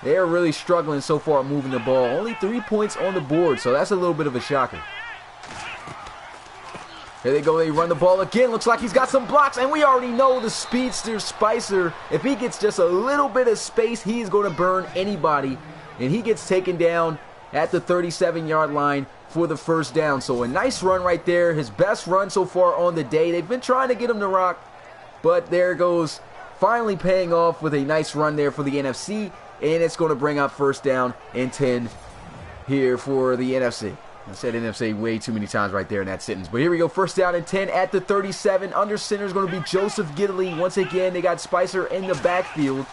They're really struggling so far moving the ball. Only 3 points on the board, so that's a little bit of a shocker. There they go, they run the ball again. Looks like he's got some blocks, and we already know the speedster Spicer, if he gets just a little bit of space, he's going to burn anybody. And he gets taken down at the 37-yard line for the 1st down. So a nice run right there, his best run so far on the day. They've been trying to get him to rock, but there goes finally paying off with a nice run there for the NFC, and it's going to bring up first down and 10 here for the NFC. I said NFC way too many times right there in that sentence. But here we go, first down and 10 at the 37. Under center is going to be Joseph Giddley. Once again, they got Spicer in the backfield.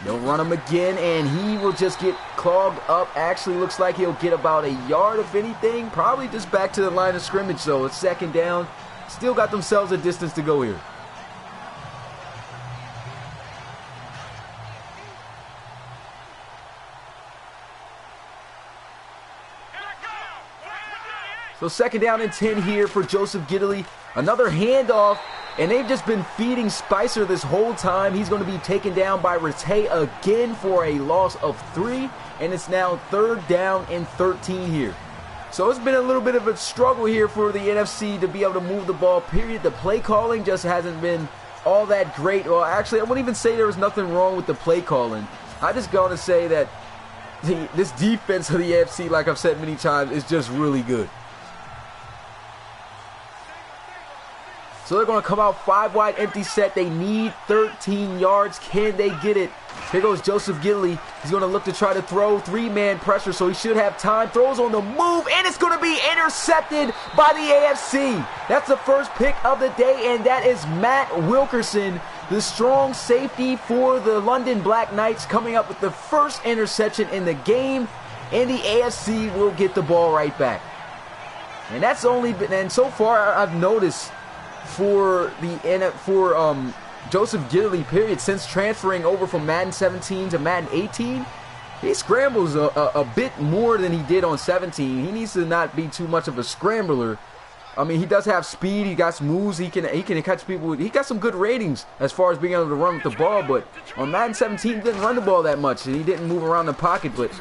They'll run him again, and he will just get clogged up. Actually, looks like he'll get about a yard, if anything. Probably just back to the line of scrimmage, so it's second down. Still got themselves a distance to go here. So second down and 10 here for Joseph Giddley. Another handoff, and they've just been feeding Spicer this whole time. He's going to be taken down by Rattay again for a loss of 3, and it's now third down and 13 here. So it's been a little bit of a struggle here for the NFC to be able to move the ball, period. The play calling just hasn't been all that great. Well, actually, I wouldn't even say there was nothing wrong with the play calling. I just going to say that this defense of the AFC, like I've said many times, is just really good. So they're going to come out 5 wide empty set. They need 13 yards. Can they get it? Here goes Joseph Giddley. He's going to look to try to throw 3-man pressure, so he should have time. Throws on the move, and it's going to be intercepted by the AFC. That's the first pick of the day, and that is Matt Wilkerson, the strong safety for the London Black Knights, coming up with the first interception in the game, and the AFC will get the ball right back. And that's only been, and so far I've noticed for Joseph Giddley, period, since transferring over from Madden 17 to Madden 18, he scrambles a bit more than he did on 17. He needs to not be too much of a scrambler. I mean, he does have speed, he got some moves, he can catch people. He got some good ratings as far as being able to run with the ball, but on Madden 17 he didn't run the ball that much, and he didn't move around the pocket. But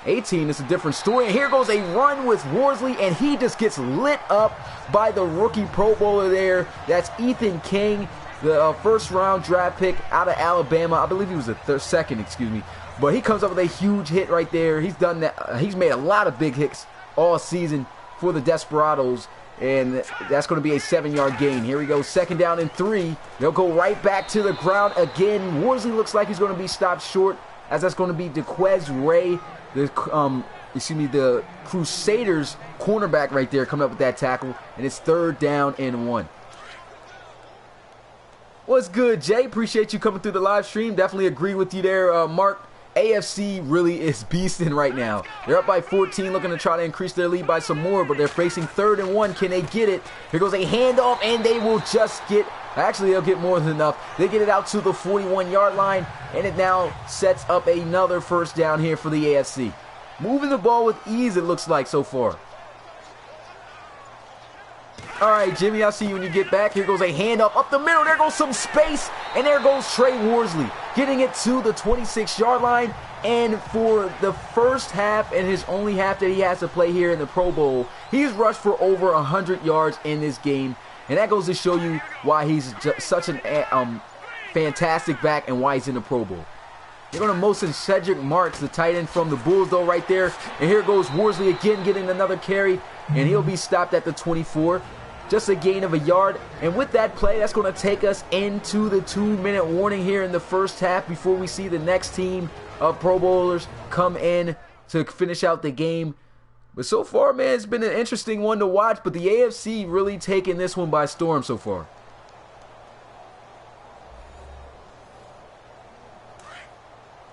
18 is a different story, and here goes a run with Worsley, and he just gets lit up by the rookie Pro Bowler there. That's Ethan King, the first-round draft pick out of Alabama. I believe he was the second, excuse me. But he comes up with a huge hit right there. He's done that. He's made a lot of big hits all season for the Desperados, and that's going to be a 7-yard gain. Here we go, second down and 3. They'll go right back to the ground again. Worsley looks like he's going to be stopped short, as that's going to be DeQuez Ray, the Crusaders cornerback right there, coming up with that tackle, and it's third down and 1. What's good, Jay? Appreciate you coming through the live stream. Definitely agree with you there, Mark. AFC really is beasting right now. They're up by 14, looking to try to increase their lead by some more, but they're facing third and 1. Can they get it? Here goes a handoff, and they will just get, actually they'll get more than enough. They get it out to the 41-yard line, and it now sets up another first down here for the AFC. Moving the ball with ease, it looks like so far. All right, Jimmy, I'll see you when you get back. Here goes a handoff up the middle. There goes some space, and there goes Trey Worsley, getting it to the 26-yard line. And for the first half, and his only half that he has to play here in the Pro Bowl, he's rushed for over 100 yards in this game. And that goes to show you why he's such an fantastic back and why he's in the Pro Bowl. They're going to motion Cedric Marks, the tight end from the Bulls, though, right there. And here goes Worsley again, getting another carry, and he'll be stopped at the 24. Just a gain of a yard. And with that play, that's going to take us into the 2-minute warning here in the first half before we see the next team of Pro Bowlers come in to finish out the game. But so far, man, it's been an interesting one to watch, but the AFC really taking this one by storm so far.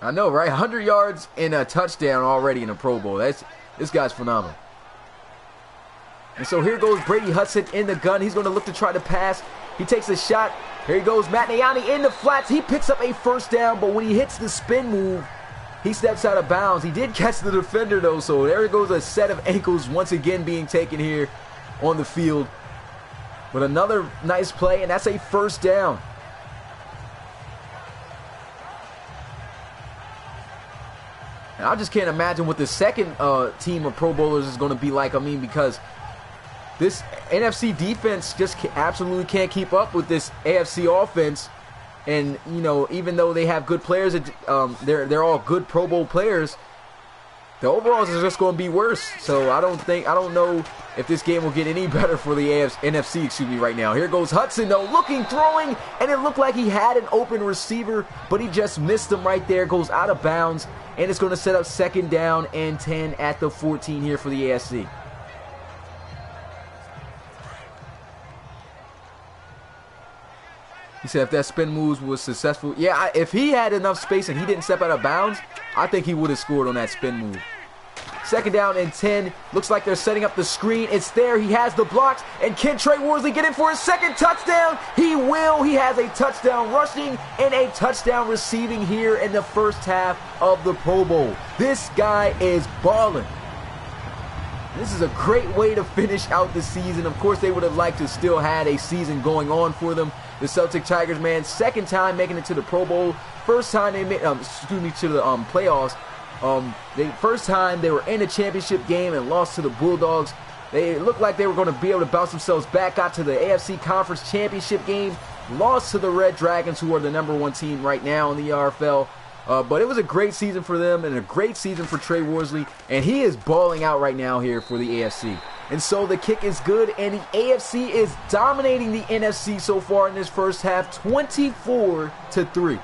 I know, right? 100 yards and a touchdown already in a Pro Bowl. This guy's phenomenal. And so here goes Brady Hudson in the gun. He's going to look to try to pass. He takes a shot. Here he goes, Matt Niani in the flats. He picks up a first down, but when he hits the spin move, he steps out of bounds. He did catch the defender, though, so there goes a set of ankles once again being taken here on the field. But another nice play, and that's a first down. And I just can't imagine what the second team of Pro Bowlers is going to be like. I mean, because this NFC defense just absolutely can't keep up with this AFC offense. And, you know, even though they have good players, they're all good Pro Bowl players, the overalls is just going to be worse. So I don't know if this game will get any better for the NFC, right now. Here goes Hudson, though, looking, throwing, and it looked like he had an open receiver, but he just missed him right there, goes out of bounds, and it's going to set up 2nd down and 10 at the 14 here for the AFC. He said if that spin move was successful, yeah, if he had enough space and he didn't step out of bounds, I think he would have scored on that spin move. 2nd down and 10. Looks like they're setting up the screen. It's there. He has the blocks. And can Trey Worsley get in for his 2nd touchdown? He will. He has a touchdown rushing and a touchdown receiving here in the first half of the Pro Bowl. This guy is balling. This is a great way to finish out the season. Of course, they would have liked to still had a season going on for them. The Celtic Tigers, man, 2nd time making it to the Pro Bowl. First time they made, to the playoffs. The first time they were in a championship game and lost to the Bulldogs. They looked like they were going to be able to bounce themselves back, got to the AFC Conference Championship game, lost to the Red Dragons, who are the #1 team right now in the RFL. But it was a great season for them and a great season for Trey Worsley, and he is balling out right now here for the AFC. And so the kick is good, and the AFC is dominating the NFC so far in this first half, 24-3.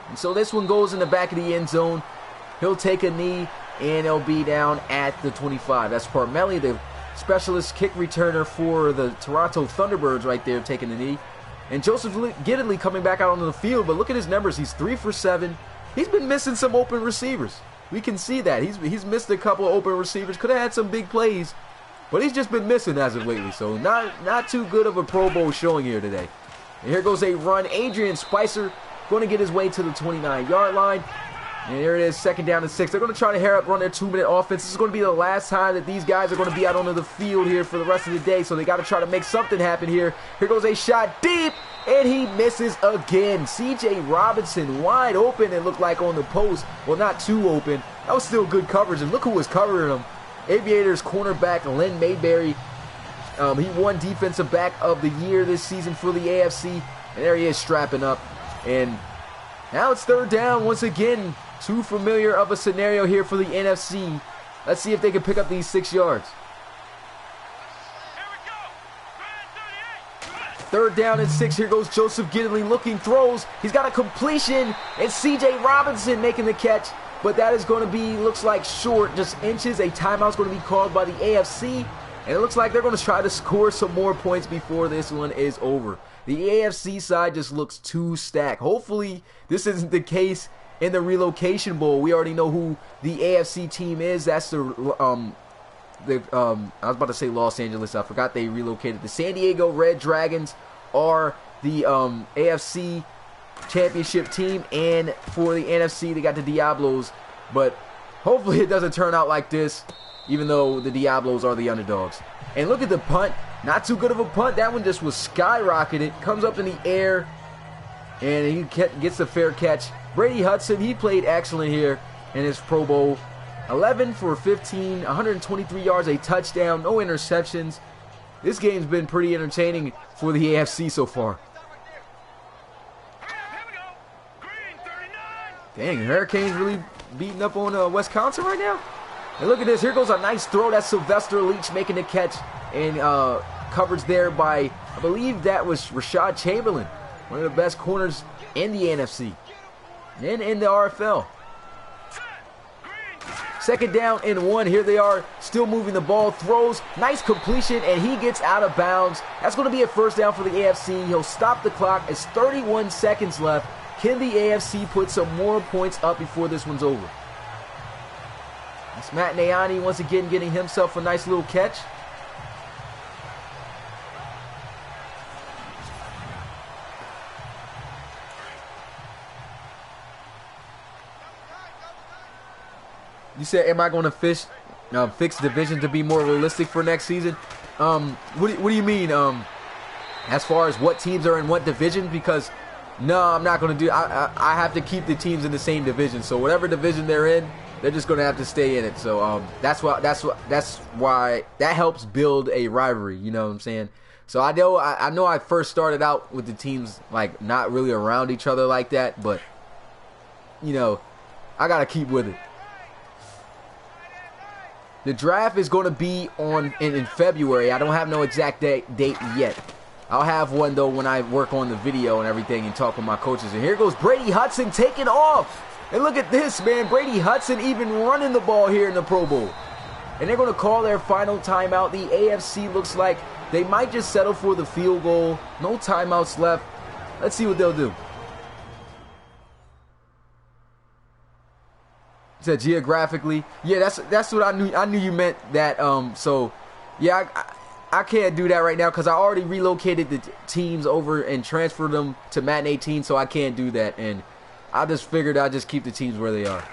And so this one goes in the back of the end zone. He'll take a knee, and he'll be down at the 25. That's Parmelli, the specialist kick returner for the Toronto Thunderbirds right there, taking the knee. And Joseph Giddily coming back out onto the field, but look at his numbers. He's 3 for 7. He's been missing some open receivers. We can see that. He's missed a couple of open receivers. Could have had some big plays, but he's just been missing as of lately. So not too good of a Pro Bowl showing here today. And here goes a run. Adrian Spicer going to get his way to the 29-yard line. And here it is, 2nd down and 6. They're going to try to hurry up, run their 2-minute offense. This is going to be the last time that these guys are going to be out onto the field here for the rest of the day. So they got to try to make something happen here. Here goes a shot deep, and he misses again. C.J. Robinson wide open, it looked like, on the post. Well, not too open. That was still good coverage, and look who was covering him. Aviators cornerback Len Mayberry. He won Defensive Back of the Year this season for the AFC. And there he is strapping up. And now it's 3rd down once again. Too familiar of a scenario here for the NFC. Let's see if they can pick up these 6 yards. 3rd down and 6. Here goes Joseph Giddily looking, throws. He's got a completion, and C.J. Robinson making the catch. But that is going to be, looks like, short, just inches. A timeout's going to be called by the AFC. And it looks like they're going to try to score some more points before this one is over. The AFC side just looks too stacked. Hopefully, this isn't the case in the Relocation Bowl. We already know who the AFC team is. That's I was about to say Los Angeles. I forgot they relocated. The San Diego Red Dragons are the AFC championship team, and for the NFC, they got the Diablos. But hopefully it doesn't turn out like this, even though the Diablos are the underdogs. And look at the punt. Not too good of a punt. That one just was skyrocketed. Comes up in the air, and he gets a fair catch. Brady Hudson, he played excellent here in his Pro Bowl. 11 for 15, 123 yards, a touchdown, no interceptions. This game's been pretty entertaining for the AFC so far. Dang, Hurricanes really beating up on Wisconsin right now? And look at this. Here goes a nice throw. That's Sylvester Leach making the catch. And coverage there by, I believe that was Rashad Chamberlain, one of the best corners in the NFC and in the RFL. 2nd down and 1. Here they are, still moving the ball. Throws, nice completion, and he gets out of bounds. That's going to be a 1st down for the AFC. He'll stop the clock. It's 31 seconds left. Can the AFC put some more points up before this one's over? It's Matt Nayani once again getting himself a nice little catch. You said, am I going to fix division to be more realistic for next season? What do you mean? As far as what teams are in what division? Because no, I'm not going to do. I have to keep the teams in the same division. So whatever division they're in, they're just going to have to stay in it. So that's why that helps build a rivalry. You know what I'm saying? So I know I first started out with the teams like not really around each other like that, but you know, I got to keep with it. The draft is going to be in February. I don't have no exact date yet. I'll have one, though, when I work on the video and everything and talk with my coaches. And here goes Brady Hudson taking off. And look at this, man. Brady Hudson even running the ball here in the Pro Bowl. And they're going to call their final timeout. The AFC looks like they might just settle for the field goal. No timeouts left. Let's see what they'll do. Said geographically. Yeah, that's what I knew. I knew you meant that. So, yeah, I can't do that right now because I already relocated the teams over and transferred them to Madden 18, so I can't do that. And I just figured I'd just keep the teams where they are.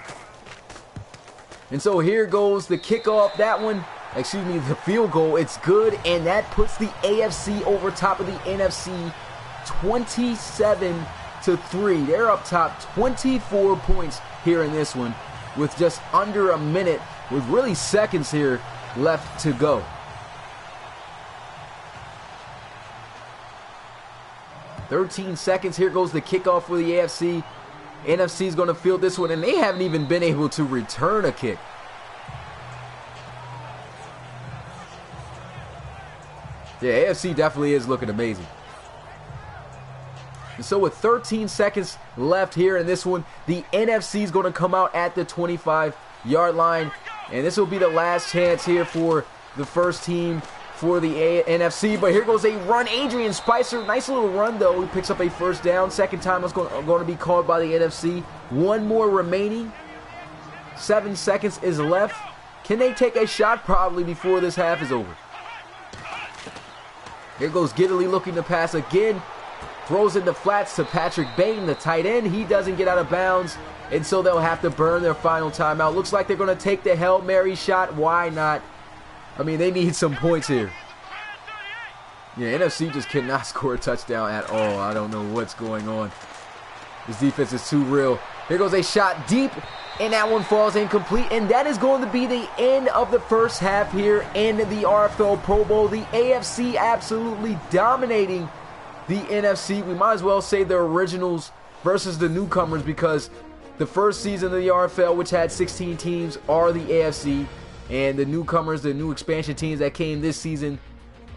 And so here goes the kickoff. That one, excuse me, the field goal. It's good, and that puts the AFC over top of the NFC 27-3. They're up top 24 points here in this one with just under a minute, with really seconds here left to go. "13 seconds. Here goes the kickoff for the AFC. NFC is going to field this one, and they haven't even been able to return a kick. Yeah, AFC definitely is looking amazing. And so with 13 seconds left here in this one, the NFC is going to come out at the 25-yard line, and this will be the last chance here for the first team for the NFC. But here goes a run. Adrian Spicer, nice little run though. He picks up a first down. Second time it's going to be called by the NFC. One more remaining. 7 seconds is left. Can they take a shot? Probably before this half is over. Here goes Giddily looking to pass again. Throws in the flats to Patrick Bain, the tight end. He doesn't get out of bounds, and so they'll have to burn their final timeout. Looks like they're going to take the Hail Mary shot. Why not? I mean, they need some points here. Yeah, NFC just cannot score a touchdown at all. I don't know what's going on. This defense is too real. Here goes a shot deep, and that one falls incomplete. And that is going to be the end of the first half here in the RFL Pro Bowl. The AFC absolutely dominating the NFC. We might as well say the originals versus the newcomers, because the first season of the RFL, which had 16 teams, are the AFC. And the newcomers, the new expansion teams that came this season,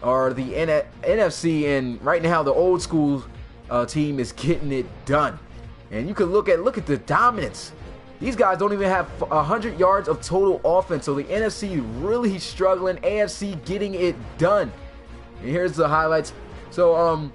are the NFC. And right now, the old school team is getting it done. And you can look at the dominance. These guys don't even have 100 yards of total offense. So the NFC really struggling. AFC getting it done. And here's the highlights. So I'm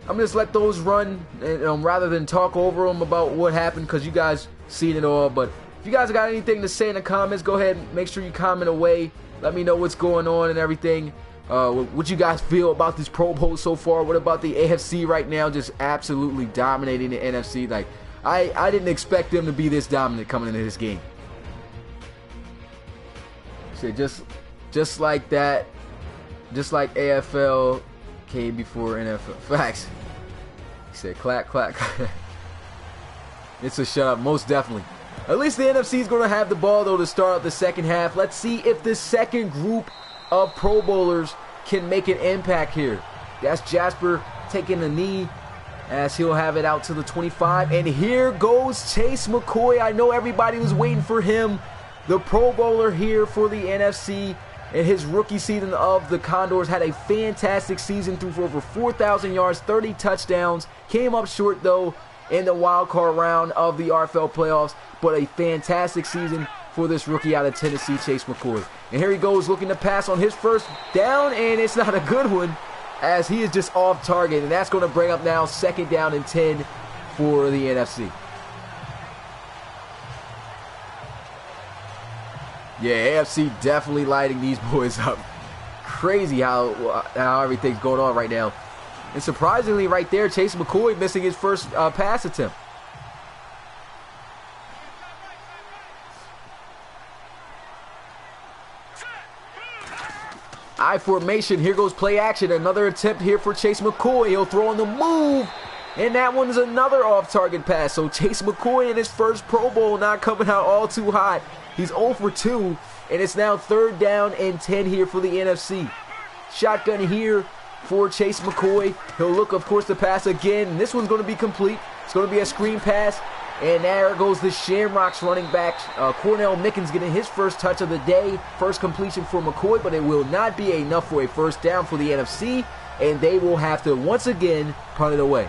gonna just let those run rather than talk over them about what happened, because you guys seen it all. But if you guys got anything to say in the comments, go ahead and make sure you comment away. Let me know what's going on and everything. What you guys feel about this Pro Bowl so far. What about the AFC right now, just absolutely dominating the NFC? Like, I didn't expect them to be this dominant coming into this game. So just like that, just like AFL came before NFL. Facts. He said clack, clack. It's a shut up, most definitely. At least the NFC is going to have the ball, though, to start out the second half. Let's see if the second group of Pro Bowlers can make an impact here. That's Jasper taking a knee as he'll have it out to the 25. And here goes Chase McCoy. I know everybody was waiting for him. The Pro Bowler here for the NFC. In his rookie season of the Condors, had a fantastic season, threw for over 4,000 yards, 30 touchdowns. Came up short, though, in the wild card round of the RFL playoffs. But a fantastic season for this rookie out of Tennessee, Chase McCoy. And here he goes looking to pass on his first down, and it's not a good one, as he is just off target. And that's going to bring up now 2nd down and 10 for the NFC. Yeah, AFC definitely lighting these boys up. Crazy how everything's going on right now. And surprisingly right there, Chase McCoy missing his first pass attempt. I formation. Here goes play action. Another attempt here for Chase McCoy. He'll throw on the move. And that one's another off-target pass. So Chase McCoy in his first Pro Bowl not coming out all too hot. He's 0 for 2. And it's now 3rd down and 10 here for the NFC. Shotgun here for Chase McCoy. He'll look, of course, to pass again. And this one's going to be complete. It's going to be a screen pass And there goes the Shamrocks running back. Cornell Mickens getting his first touch of the day. First completion for McCoy, but it will not be enough for a first down for the NFC. And they will have to once again punt it away.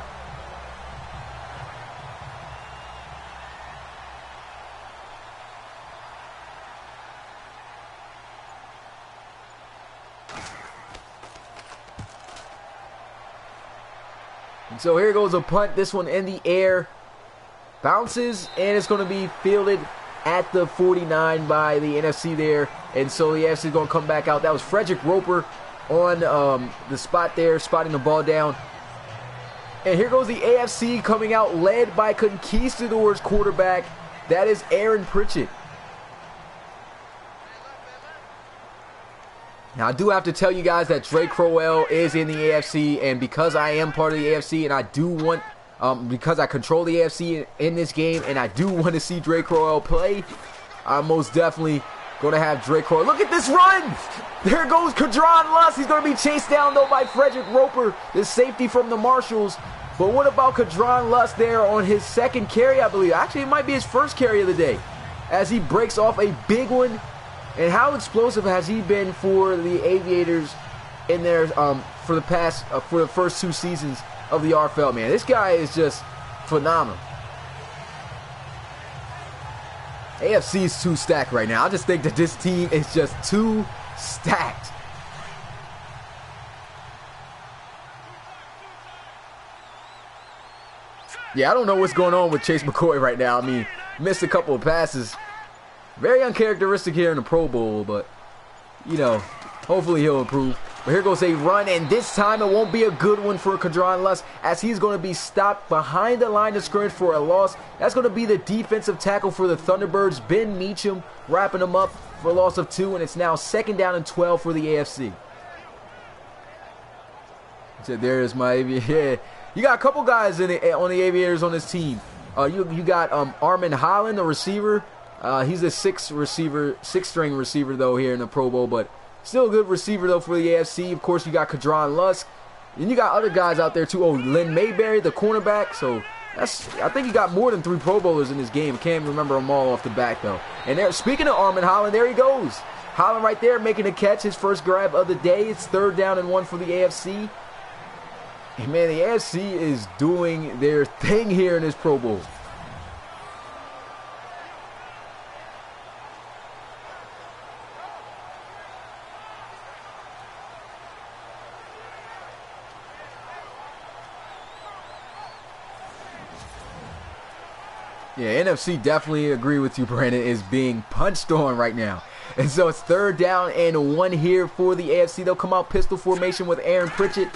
And so here goes a punt. This one in the air. Bounces, and it's going to be fielded at the 49 by the NFC there. And so the NFC is going to come back out. That was Frederick Roper on the spot there, spotting the ball down. And here goes the AFC coming out, led by Conquistadors quarterback. That is Aaron Pritchett. Now, I do have to tell you guys that Drake Crowell is in the AFC, and because I am part of the AFC, and I do want, because I control the AFC in this game, and I do want to see Drake Crowell play, I'm most definitely going to have Drake Crowell. Look at this run! There goes Kadron Luss. He's going to be chased down, though, by Frederick Roper, the safety from the Marshals. But what about Kadron Luss there on his second carry, I believe? Actually, it might be his first carry of the day, as he breaks off a big one. And how explosive has he been for the Aviators in their for the first 2 seasons of the RFL, man? This guy is just phenomenal. AFC is too stacked right now. I just think that this team is just too stacked. Yeah, I don't know what's going on with Chase McCoy right now. I mean, missed a couple of passes. Very uncharacteristic here in the Pro Bowl, but, you know, hopefully he'll improve. But here goes a run, and this time it won't be a good one for Kadron Luss, as he's going to be stopped behind the line of scrimmage for a loss. That's going to be the defensive tackle for the Thunderbirds, Ben Meacham, wrapping him up for a loss of 2, and it's now 2nd down and 12 for the AFC. So there's my, yeah. You got a couple guys on the Aviators on this team. You got Armin Holland, the receiver. He's a 6-string receiver, though, here in the Pro Bowl, but still a good receiver, though, for the AFC. Of course, you got Kadron Luss. And you got other guys out there, too. Oh, Lynn Mayberry, the cornerback. So, I think you got more than 3 Pro Bowlers in this game. Can't remember them all off the back, though. And there, speaking of Armin Holland, there he goes. Holland right there making a catch, his first grab of the day. It's 3rd down and 1 for the AFC. And, man, the AFC is doing their thing here in this Pro Bowl. Yeah, NFC definitely agree with you, Brandon, is being punched on right now. And so it's 3rd down and 1 here for the AFC. They'll come out pistol formation with Aaron Pritchett.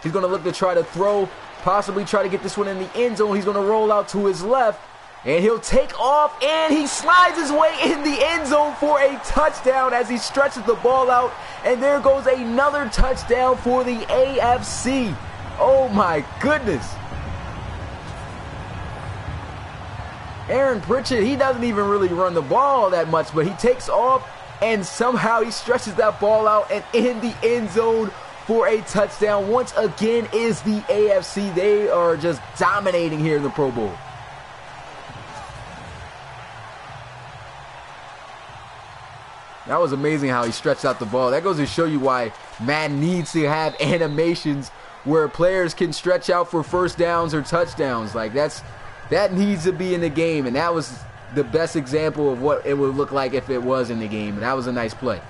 He's going to look to try to throw, possibly try to get this one in the end zone. He's going to roll out to his left, and he'll take off, and he slides his way in the end zone for a touchdown as he stretches the ball out. And there goes another touchdown for the AFC. Oh, my goodness. Aaron Pritchett, he doesn't even really run the ball that much, but he takes off, and somehow he stretches that ball out and in the end zone for a touchdown. Once again is the AFC. They are just dominating here in the Pro Bowl. That was amazing how he stretched out the ball. That goes to show you why Madden needs to have animations where players can stretch out for first downs or touchdowns. Like, that needs to be in the game, and that was the best example of what it would look like if it was in the game, and that was a nice play.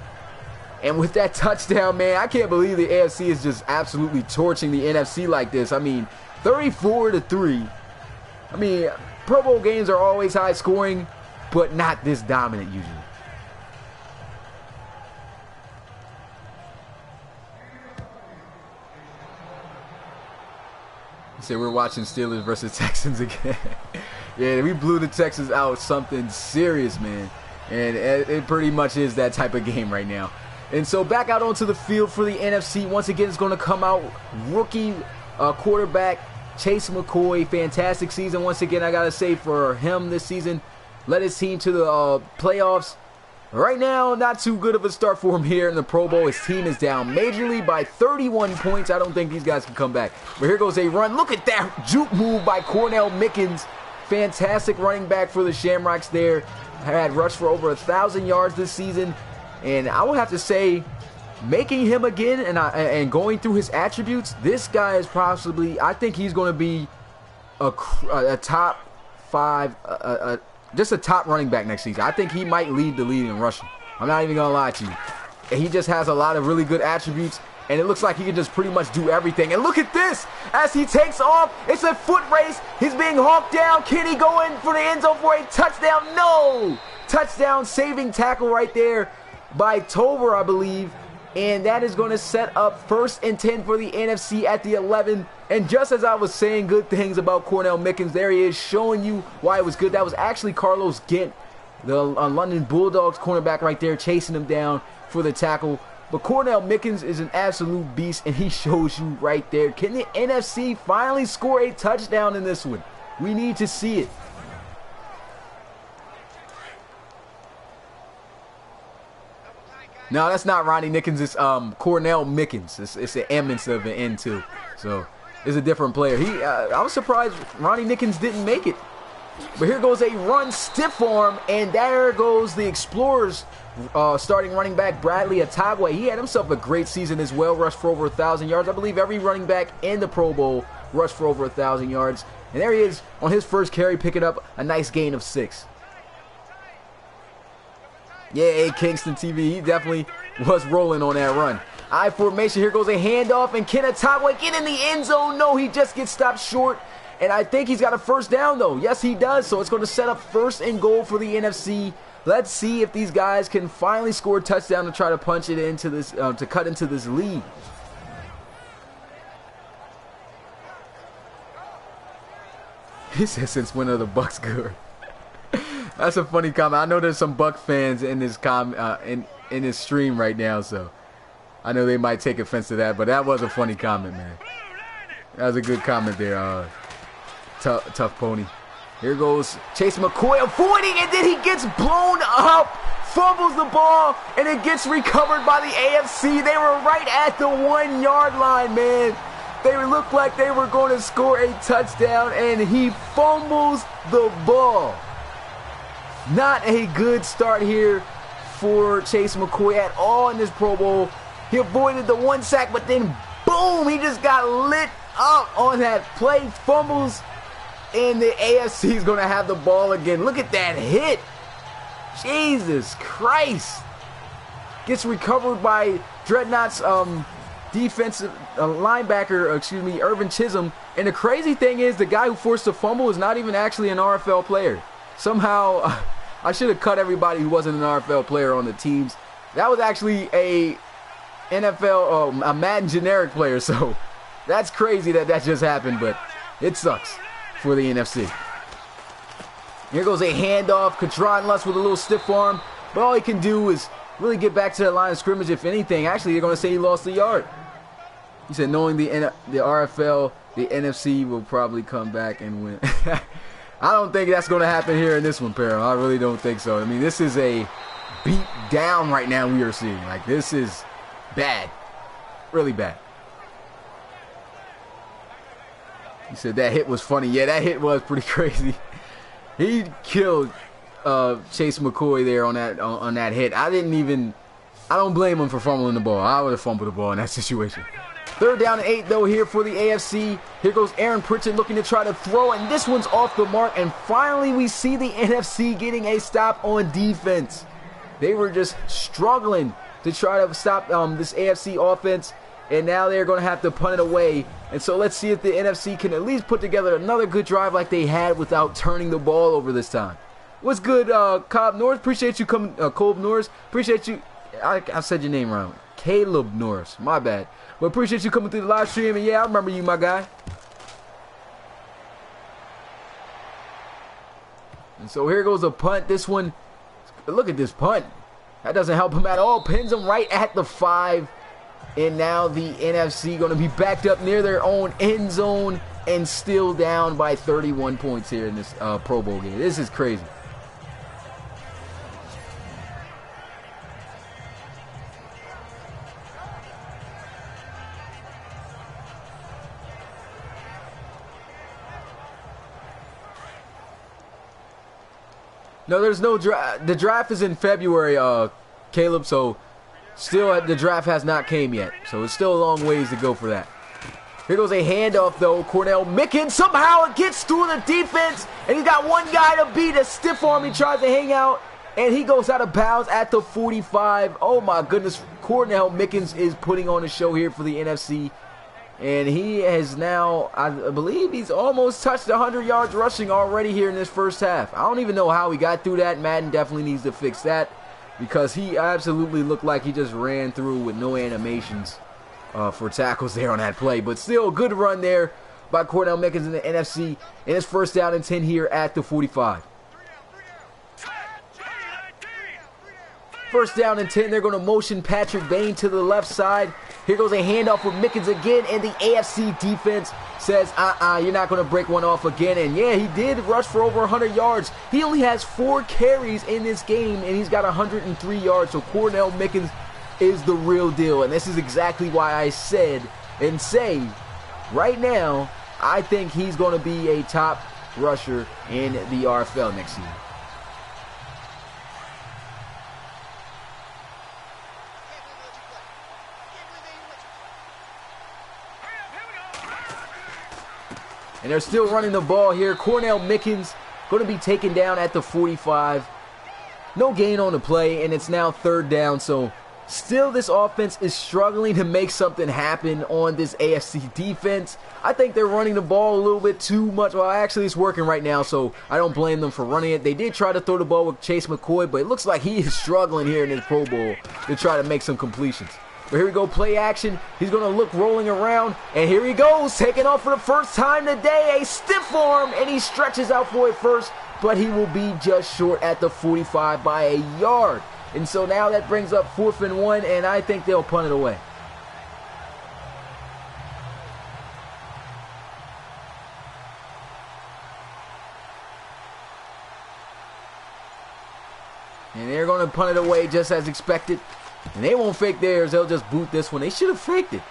And with that touchdown, man, I can't believe the AFC is just absolutely torching the NFC like this. I mean, 34-3. I mean, Pro Bowl games are always high scoring, but not this dominant usually. So we're watching Steelers versus Texans again. Yeah, we blew the Texans out something serious, man. And it pretty much is that type of game right now. And so back out onto the field for the NFC. Once again, it's going to come out rookie quarterback Chase McCoy. Fantastic season. Once again, I got to say for him this season, led his team to the playoffs. Right now, not too good of a start for him here in the Pro Bowl. His team is down majorly by 31 points. I don't think these guys can come back. But here goes a run. Look at that juke move by Cornell Mickens. fantastic running back for the Shamrocks there. Had rushed for over 1,000 yards this season. And I would have to say, making him again and going through his attributes, this guy is possibly, I think he's going to be a top 5, just a top running back next season. I think he might lead the league in rushing. I'm not even going to lie to you. He just has a lot of really good attributes, and it looks like he can just pretty much do everything. And look at this. As he takes off, it's a foot race. He's being hawked down. Can he go in for the end zone for a touchdown? No! Touchdown saving tackle right there by Tover, I believe. And that is going to set up 1st and 10 for the NFC at the 11. And just as I was saying good things about Cornell Mickens, there he is showing you why it was good. That was actually Carlos Gint, the London Bulldogs cornerback right there, chasing him down for the tackle. But Cornell Mickens is an absolute beast, and he shows you right there. Can the NFC finally score a touchdown in this one? We need to see it. No, that's not Ronnie Nickens. It's Cornell Mickens. It's an M instead of an N too. So it's a different player. I was surprised Ronnie Nickens didn't make it. But here goes a run stiff arm, and there goes the Explorers starting running back Bradley Atagwe. He had himself a great season as well. Rushed for over 1,000 yards. I believe every running back in the Pro Bowl rushed for over 1,000 yards. And there he is on his first carry, picking up a nice gain of 6. Yeah, Kingston TV, he definitely was rolling on that run. I formation, here goes a handoff, and can Atagwe get in the end zone? No, he just gets stopped short, and I think he's got a first down, though. Yes, he does, so it's going to set up 1st and goal for the NFC. Let's see if these guys can finally score a touchdown to try to punch it into this, to cut into this lead. He says, since when are the Bucks good? That's a funny comment. I know there's some Buck fans in this in this stream right now, so I know they might take offense to that, but that was a funny comment, man. That was a good comment there, tough pony. Here goes Chase McCoy avoiding, and then he gets blown up, fumbles the ball, and it gets recovered by the AFC. They were right at the 1-yard line, man. They looked like they were going to score a touchdown, and he fumbles the ball. Not a good start here for Chase McCoy at all in this Pro Bowl. He avoided the 1 sack, but then boom, he just got lit up on that play. Fumbles, and the AFC is going to have the ball again. Look at that hit. Jesus Christ. Gets recovered by Dreadnought's defensive linebacker, Irvin Chisholm. And the crazy thing is, the guy who forced the fumble is not even actually an RFL player. Somehow, I should have cut everybody who wasn't an RFL player on the teams. That was actually a NFL, a Madden generic player, so that's crazy that just happened, but it sucks for the NFC. Here goes a handoff. Katron Lutz with a little stiff arm, but all he can do is really get back to the line of scrimmage. If anything, actually, they're going to say he lost the yard. He said, knowing the RFL, the NFC will probably come back and win. I don't think that's going to happen here in this one, Peril. I really don't think so. I mean, this is a beat down right now we are seeing. Like, this is bad. Really bad. He said that hit was funny. Yeah, that hit was pretty crazy. He killed Chase McCoy there on that hit. I don't blame him for fumbling the ball. I would have fumbled the ball in that situation. 3rd down and 8, though, here for the AFC. Here goes Aaron Pritchett looking to try to throw, and this one's off the mark. And finally, we see the NFC getting a stop on defense. They were just struggling to try to stop this AFC offense, and now they're going to have to punt it away. And so let's see if the NFC can at least put together another good drive like they had without turning the ball over this time. What's good, Cobb Norris? Appreciate you coming, Colb Norris. Appreciate you. I said your name wrong. Caleb Norris. My bad. But appreciate you coming through the live stream, and yeah, I remember you, my guy. And so here goes a punt. This one, look at this punt. That doesn't help him at all. Pins him right at the 5. And now the NFC going to be backed up near their own end zone and still down by 31 points here in this Pro Bowl game. This is crazy. No, there's no draft. The draft is in February, Caleb, so still the draft has not came yet. So it's still a long ways to go for that. Here goes a handoff, though. Cornell Mickens somehow gets through the defense, and he's got one guy to beat. A stiff arm. He tries to hang out, and he goes out of bounds at the 45. Oh, my goodness. Cornell Mickens is putting on a show here for the NFC, and he has now, I believe he's almost touched 100 yards rushing already here in this first half. I don't even know how he got through that. Madden definitely needs to fix that because he absolutely looked like he just ran through with no animations for tackles there on that play. But still, good run there by Cornell Mickens in the NFC. And it's first down and 10 here at the 45. First down and 10. They're going to motion Patrick Bain to the left side. Here goes a handoff with Mickens again. And the AFC defense says, you're not going to break one off again. And yeah, he did rush for over 100 yards. He only has 4 carries in this game, and he's got 103 yards. So Cornell Mickens is the real deal, and this is exactly why I said and say right now I think he's going to be a top rusher in the RFL next season. And they're still running the ball here. Cornell Mickens going to be taken down at the 45. No gain on the play, and it's now third down, so still, this offense is struggling to make something happen on this AFC defense. I think they're running the ball a little bit too much. Well, actually, it's working right now, so I don't blame them for running it. They did try to throw the ball with Chase McCoy, but it looks like he is struggling here in his Pro Bowl to try to make some completions. But here we go, play action. He's going to look rolling around, and here he goes, taking off for the first time today. A stiff arm, and he stretches out for it first, but he will be just short at the 45 by a yard. And so now that brings up 4th and 1, and I think they'll punt it away. And they're going to punt it away just as expected. And they won't fake theirs. They'll just boot this one. They should have faked it.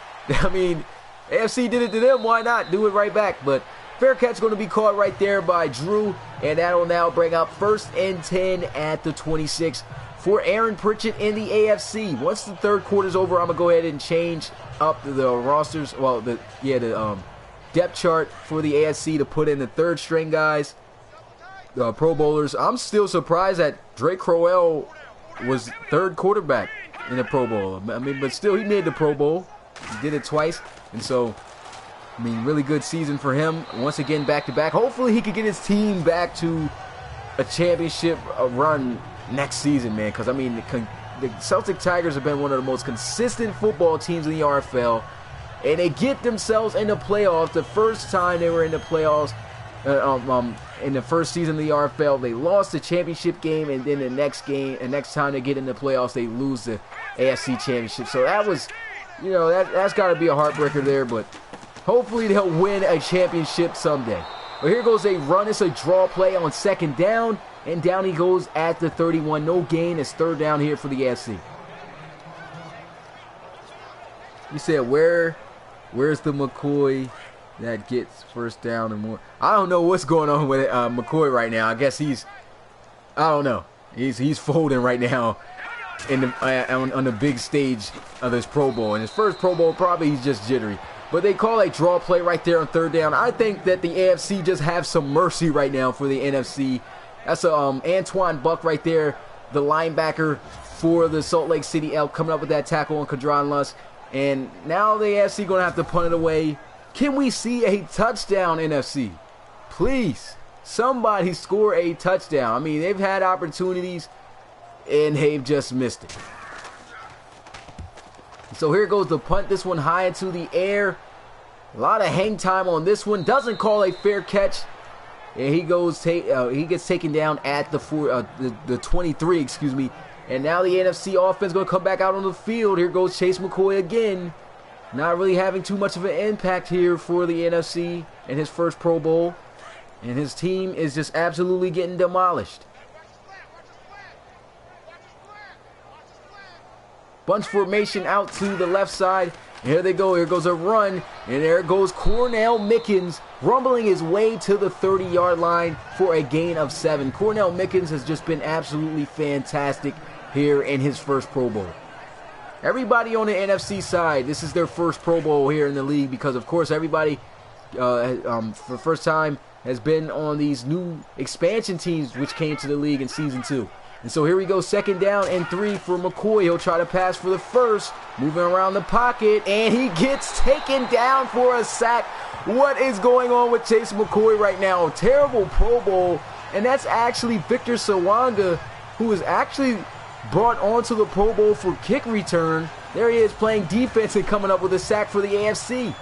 I mean, AFC did it to them. Why not? Do it right back. But fair catch going to be caught right there by Drew. And that will now bring up 1st and 10 at the 26. For Aaron Pritchett in the AFC. Once the third quarter's over, I'm going to go ahead and change up the rosters. Well, the depth chart for the AFC to put in the third string guys, the Pro Bowlers. I'm still surprised that Drake Crowell was third quarterback in the Pro Bowl. I mean, but still, he made the Pro Bowl. He did it twice. And so, I mean, really good season for him. Once again, back-to-back. Hopefully, he could get his team back to a championship run next season, man, because I mean the Celtic Tigers have been one of the most consistent football teams in the RFL, and they get themselves in the playoffs. The first time they were in the playoffs in the first season of the RFL, they lost the championship game, and then the next time they get in the playoffs, they lose the AFC Championship. So that was, that's got to be a heartbreaker there, but hopefully they'll win a championship someday. But here goes a run. It's a draw play on 2nd down. And down he goes at the 31. No gain. It's 3rd down here for the AFC. You said where's the McCoy that gets first down and more? I don't know what's going on with McCoy right now. I guess I don't know. He's folding right now in on the big stage of this Pro Bowl. In his first Pro Bowl, probably he's just jittery. But they call a draw play right there on 3rd down. I think that the AFC just have some mercy right now for the NFC. That's Antoine Buck right there, the linebacker for the Salt Lake City Elk, coming up with that tackle on Kadron Lusk. And now the AFC going to have to punt it away. Can we see a touchdown, NFC? Please, somebody score a touchdown. I mean, they've had opportunities, and they've just missed it. So here goes the punt. This one high into the air. A lot of hang time on this one. Doesn't call a fair catch. And he gets taken down at the 23, excuse me. And now the NFC offense going to come back out on the field. Here goes Chase McCoy again. Not really having too much of an impact here for the NFC in his first Pro Bowl. And his team is just absolutely getting demolished. Bunch formation out to the left side. Here they go. Here goes a run. And there goes Cornell Mickens rumbling his way to the 30-yard line for a gain of 7. Cornell Mickens has just been absolutely fantastic here in his first Pro Bowl. Everybody on the NFC side, this is their first Pro Bowl here in the league because, of course, everybody for the first time has been on these new expansion teams which came to the league in Season 2. And so here we go, 2nd down and 3 for McCoy. He'll try to pass for the first, moving around the pocket, and he gets taken down for a sack. What is going on with Chase McCoy right now? Terrible Pro Bowl, and that's actually Victor Sawanga, who is actually brought onto the Pro Bowl for kick return. There he is playing defense and coming up with a sack for the AFC.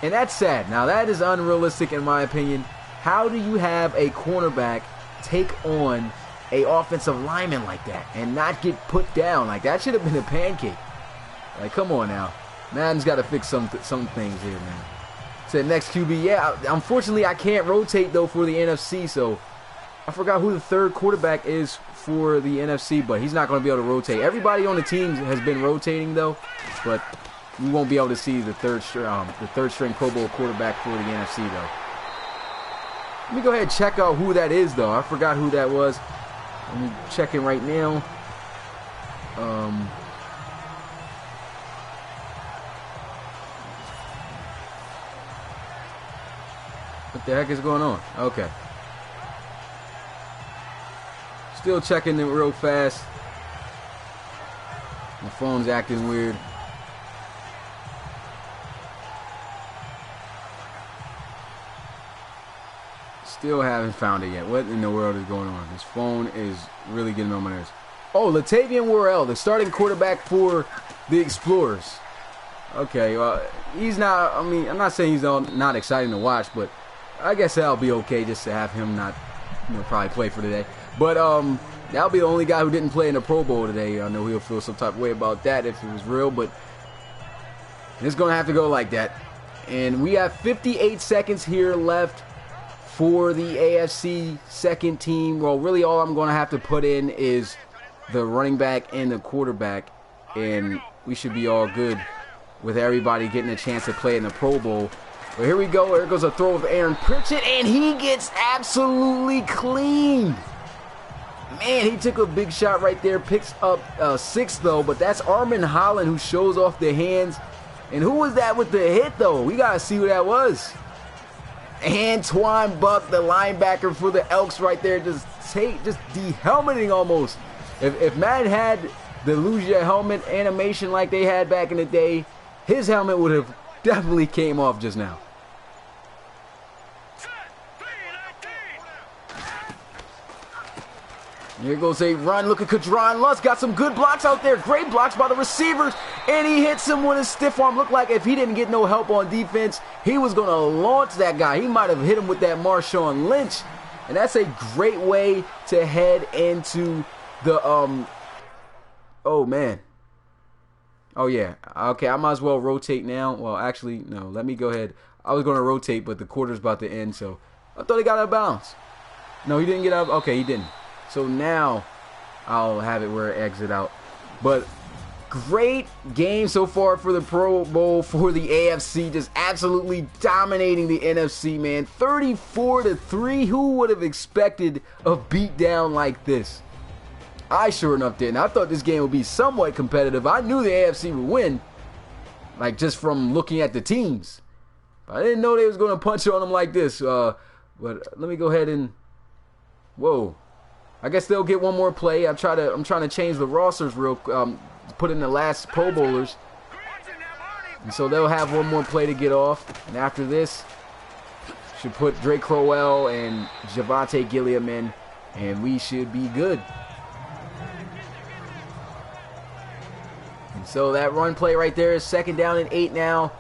And that's sad. Now that is unrealistic in my opinion. How do you have a cornerback take on a offensive lineman like that and not get put down? Like, that should have been a pancake. Like, come on now. Madden's got to fix some things here, man. So next QB, yeah, unfortunately I can't rotate though for the NFC, so I forgot who the third quarterback is for the NFC, but he's not going to be able to rotate. Everybody on the team has been rotating though, but we won't be able to see the third string Pro Bowl quarterback for the NFC though. Let me go ahead and check out who that is though. I forgot who that was. I'm checking right now. What the heck is going on? Okay. Still checking it real fast. My phone's acting weird. Still haven't found it yet. What in the world is going on? This phone is really getting on my nerves. Oh, Latavian Worrell, the starting quarterback for the Explorers. Okay, well, he's not, I mean, I'm not saying he's not exciting to watch, but I guess that'll be okay just to have him not, probably play for today. But that'll be the only guy who didn't play in the Pro Bowl today. I know he'll feel some type of way about that if it was real, but it's going to have to go like that. And we have 58 seconds here left for the AFC second team. Well, really all I'm going to have to put in is the running back and the quarterback, and we should be all good with everybody getting a chance to play in the Pro Bowl. But here we go. There goes a throw of Aaron Pritchett, and he gets absolutely cleaned. Man, he took a big shot right there. Picks up 6, though, but that's Armin Holland who shows off the hands. And who was that with the hit, though? We got to see who that was. Antoine Buck, the linebacker for the Elks right there, just de-helmeting almost. If Madden had the lose your helmet animation like they had back in the day, his helmet would have definitely came off just now. Here goes a run. Look at Kadron Lutz. Got some good blocks out there. Great blocks by the receivers. And he hits him with a stiff arm. Looked like if he didn't get no help on defense, he was going to launch that guy. He might have hit him with that Marshawn Lynch. And that's a great way to head into the, oh, man. Oh, yeah. Okay, I might as well rotate now. Well, actually, no. Let me go ahead. I was going to rotate, but the quarter's about to end, so I thought he got out of bounds. No, he didn't get out. Okay, he didn't. So now I'll have it where it exit out. But great game so far for the Pro Bowl for the AFC. Just absolutely dominating the NFC, man. 34-3. Who would have expected a beatdown like this? I sure enough didn't. I thought this game would be somewhat competitive. I knew the AFC would win, like just from looking at the teams. But I didn't know they was going to punch on them like this. But let me go ahead and, whoa. I guess they'll get one more play. I'm trying to change the rosters put in the last Pro Bowlers. And so they'll have one more play to get off. And after this, should put Drake Crowell and Javonte Gilliam in, and we should be good. And so that run play right there is 2nd down and 8 now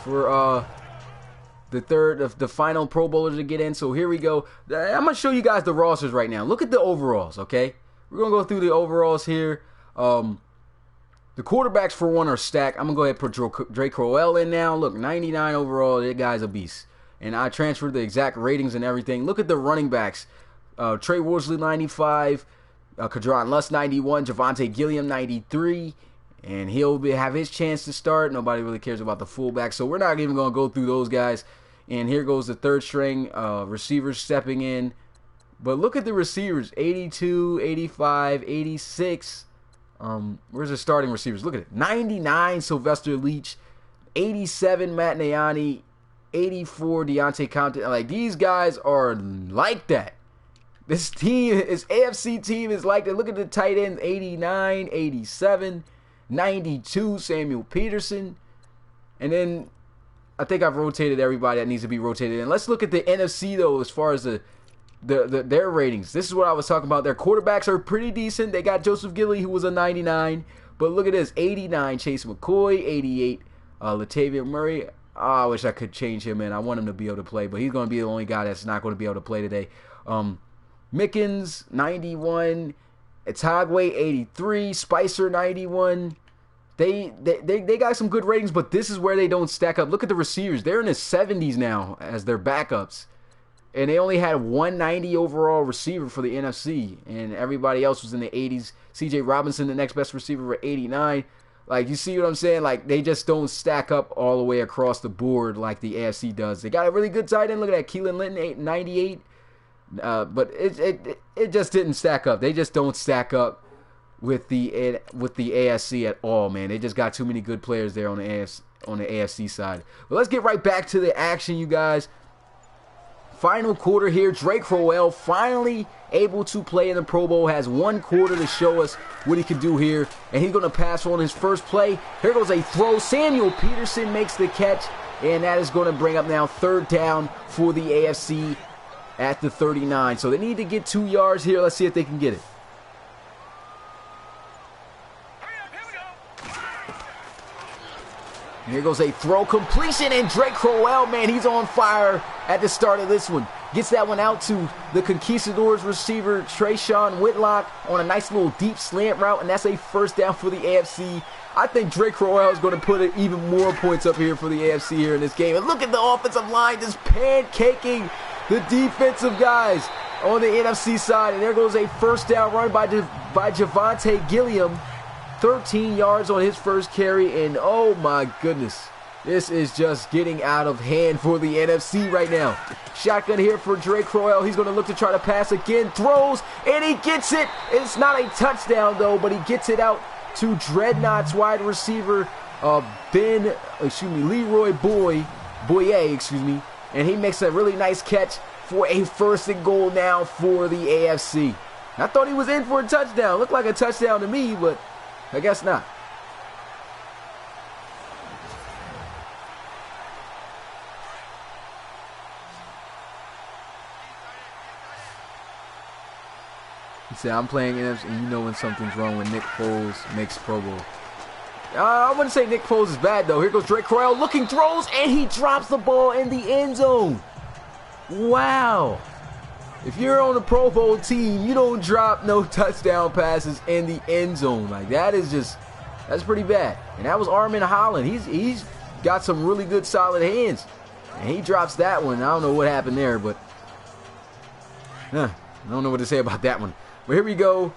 for the final Pro Bowlers to get in. So here we go. I'm going to show you guys the rosters right now. Look at the overalls, okay? We're going to go through the overalls here. The quarterbacks, for one, are stacked. I'm going to go ahead and put Drake Crowell in now. Look, 99 overall. That guy's a beast. And I transferred the exact ratings and everything. Look at the running backs. Trey Worsley, 95. Kadron Lust 91, Javonte Gilliam 93, and he'll have his chance to start. Nobody really cares about the fullback, so we're not even going to go through those guys. And here goes the third string receivers stepping in. But look at the receivers, 82, 85, 86. Where's the starting receivers? Look at it. 99, Sylvester Leach. 87, Matt Nayani. 84, Deontay Compton. Like, these guys are like that. This team, this AFC team is like that. Look at the tight ends, 89, 87, 92, Samuel Peterson. And then I think I've rotated everybody that needs to be rotated. And let's look at the NFC, though, as far as their ratings. This is what I was talking about. Their quarterbacks are pretty decent. They got Joseph Gilly, who was a 99. But look at this, 89, Chase McCoy, 88, Latavius Murray. Oh, I wish I could change him, man. I want him to be able to play, but he's going to be the only guy that's not going to be able to play today. Mickens, 91. Etagwe, 83. Spicer, 91. They got some good ratings, but this is where they don't stack up. Look at the receivers. They're in the 70s now as their backups. And they only had 190 overall receiver for the NFC. And everybody else was in the 80s. C.J. Robinson, the next best receiver, for 89. Like, you see what I'm saying? Like, they just don't stack up all the way across the board like the AFC does. They got a really good tight end. Look at that. Keelan Linton, 98. But it just didn't stack up. They just don't stack up with the AFC at all, man. They just got too many good players there on the AFC side. But let's get right back to the action, you guys. Final quarter here. Drake Crowell finally able to play in the Pro Bowl. Has one quarter to show us what he can do here. And he's going to pass on his first play. Here goes a throw. Samuel Peterson makes the catch. And that is going to bring up now third down for the AFC at the 39. So they need to get 2 yards here. Let's see if they can get it. And here goes a throw completion, and Drake Crowell, man, he's on fire at the start of this one. Gets that one out to the Conquistadors receiver, Trayshawn Whitlock, on a nice little deep slant route, and that's a first down for the AFC. I think Drake Crowell is going to put even more points up here for the AFC here in this game. And look at the offensive line just pancaking the defensive guys on the NFC side. And there goes a first down run by Javonte Gilliam. 13 yards on his first carry, and oh my goodness, this is just getting out of hand for the NFC right now. Shotgun here for Drake Crowell. He's going to look to try to pass again, throws, and he gets it. It's not a touchdown though, but he gets it out to Dreadnought's wide receiver, Leroy Boye, and he makes a really nice catch for a first and goal now for the AFC. I thought he was in for a touchdown. Looked like a touchdown to me, but I guess not. He said, I'm playing NFC, and you know when something's wrong when Nick Foles makes Pro Bowl. I wouldn't say Nick Foles is bad, though. Here goes Drake Crowell, looking, throws, and he drops the ball in the end zone. Wow. If you're on the Pro Bowl team, you don't drop no touchdown passes in the end zone. Like, that's pretty bad. And that was Armin Holland. He's got some really good solid hands. And he drops that one. I don't know what happened there, but I don't know what to say about that one. But here we go.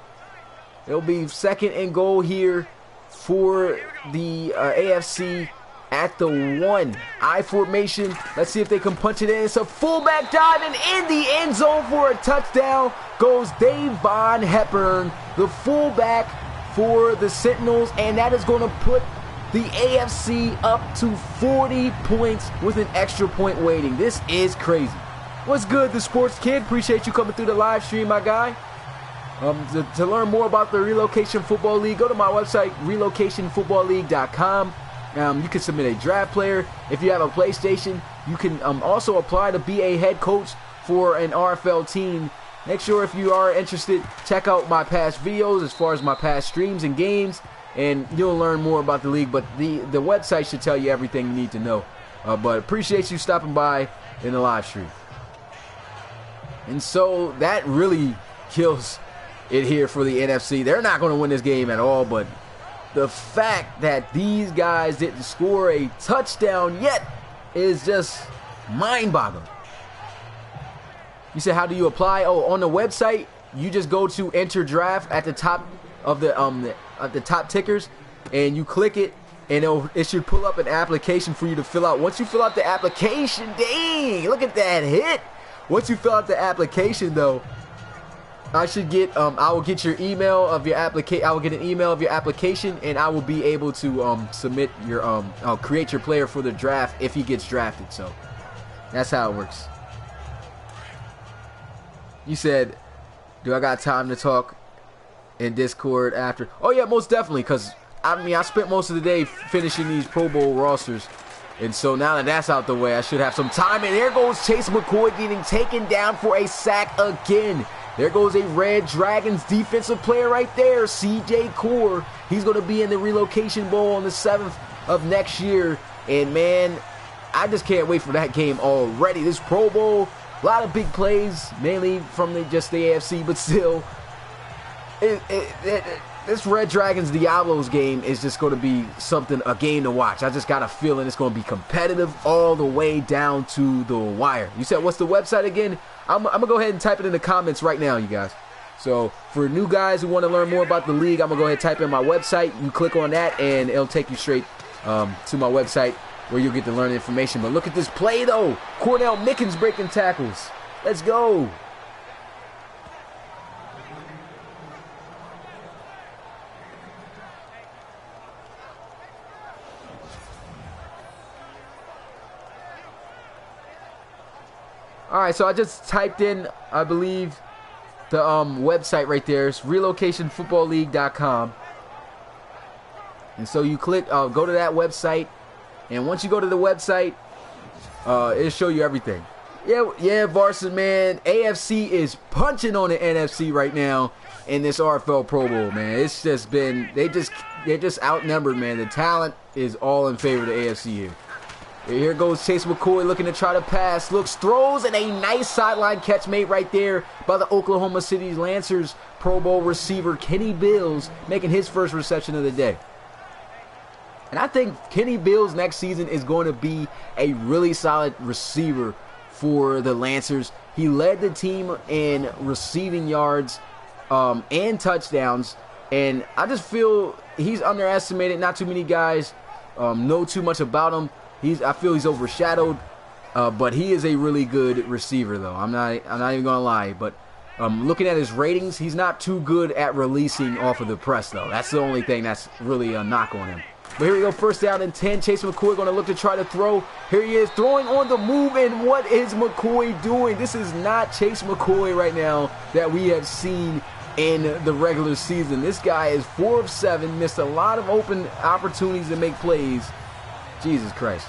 It'll be second and goal here for the AFC at the 1. I formation. Let's see if they can punch it in. It's a fullback dive, and in the end zone for a touchdown goes Davon Hepburn, the fullback for the Sentinels, and that is going to put the AFC up to 40 points with an extra point waiting. This is crazy. What's good, the Sports Kid? Appreciate you coming through the live stream, my guy. To learn more about the Relocation Football League, go to my website, relocationfootballleague.com. You can submit a draft player. If you have a PlayStation, you can also apply to be a head coach for an RFL team. Make sure if you are interested, check out my past videos as far as my past streams and games, and you'll learn more about the league. But the website should tell you everything you need to know. But appreciate you stopping by in the live stream. And so that really kills it here for the NFC. They're not going to win this game at all, but the fact that these guys didn't score a touchdown yet is just mind-boggling. You said, how do you apply? Oh, on the website, you just go to enter draft at the top of the top tickers, and you click it, and it should pull up an application for you to fill out. Once you fill out the application, dang, look at that hit. Once you fill out the application, though, I will get your email of your application. I will get an email of your application, and I will be able to submit your I'll create your player for the draft if he gets drafted. So that's how it works. You said, do I got time to talk in Discord after? Oh yeah, most definitely, because I spent most of the day finishing these Pro Bowl rosters, and so now that that's out the way, I should have some time. And there goes Chase McCoy getting taken down for a sack again. There goes a Red Dragons defensive player right there, CJ Core. He's going to be in the Relocation Bowl on the 7th of next year. And, man, I just can't wait for that game already. This Pro Bowl, a lot of big plays, mainly from just the AFC, but still, this Red Dragons Diablos game is just going to be a game to watch. I just got a feeling it's going to be competitive all the way down to the wire. You said, what's the website again? I'm going to go ahead and type it in the comments right now, you guys. So for new guys who want to learn more about the league, I'm going to go ahead and type in my website. You click on that, and it'll take you straight to my website where you'll get to learn information. But look at this play, though. Cornell Mickens breaking tackles. Let's go. All right, so I just typed in, I believe, the website right there. It's relocationfootballleague.com. And so you click, go to that website, and once you go to the website, it'll show you everything. Yeah, Varsity, man. AFC is punching on the NFC right now in this RFL Pro Bowl, man. It's just been, they're just outnumbered, man. The talent is all in favor of the AFC here. Here goes Chase McCoy looking to try to pass. Looks, throws, and a nice sideline catch made right there by the Oklahoma City Lancers Pro Bowl receiver Kenny Bills, making his first reception of the day. And I think Kenny Bills next season is going to be a really solid receiver for the Lancers. He led the team in receiving yards and touchdowns, and I just feel he's underestimated. Not too many guys know too much about him. I feel he's overshadowed, but he is a really good receiver, though. I'm not even gonna lie. But looking at his ratings, he's not too good at releasing off of the press, though. That's the only thing that's really a knock on him. But here we go, first down and 10. Chase McCoy going to look to try to throw. Here he is, throwing on the move, and what is McCoy doing? This is not Chase McCoy right now that we have seen in the regular season. This guy is 4 of 7, missed a lot of open opportunities to make plays. Jesus Christ.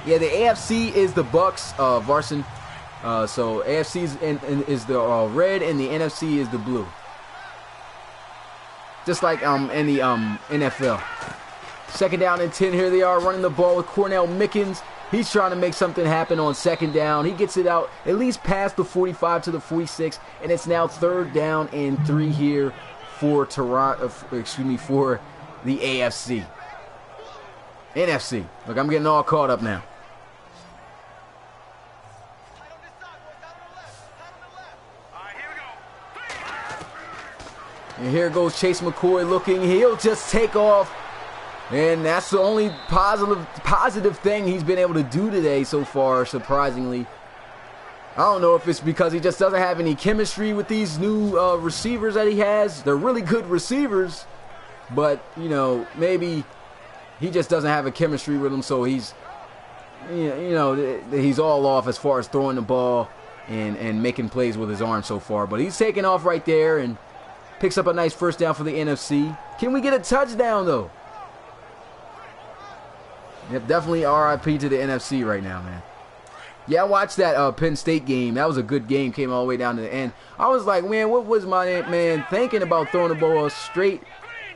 Yeah, the AFC is the Bucks, Varson. So AFC is the red, and the NFC is the blue. Just like in the NFL. Second down and 10. Here they are running the ball with Cornell Mickens. He's trying to make something happen on second down. He gets it out at least past the 45 to the 46, and it's now 3rd down and 3 here for for the AFC. NFC. Look, I'm getting all caught up now. And here goes Chase McCoy looking. He'll just take off. And that's the only positive thing he's been able to do today so far, surprisingly. I don't know if it's because he just doesn't have any chemistry with these new receivers that he has. They're really good receivers. But, you know, maybe he just doesn't have a chemistry with them, so he's, he's all off as far as throwing the ball and making plays with his arm so far. But he's taking off right there and picks up a nice first down for the NFC. Can we get a touchdown, though? Yep, definitely RIP to the NFC right now, man. Yeah, I watched that Penn State game. That was a good game. Came all the way down to the end. I was like, man, what was my man thinking about throwing the ball straight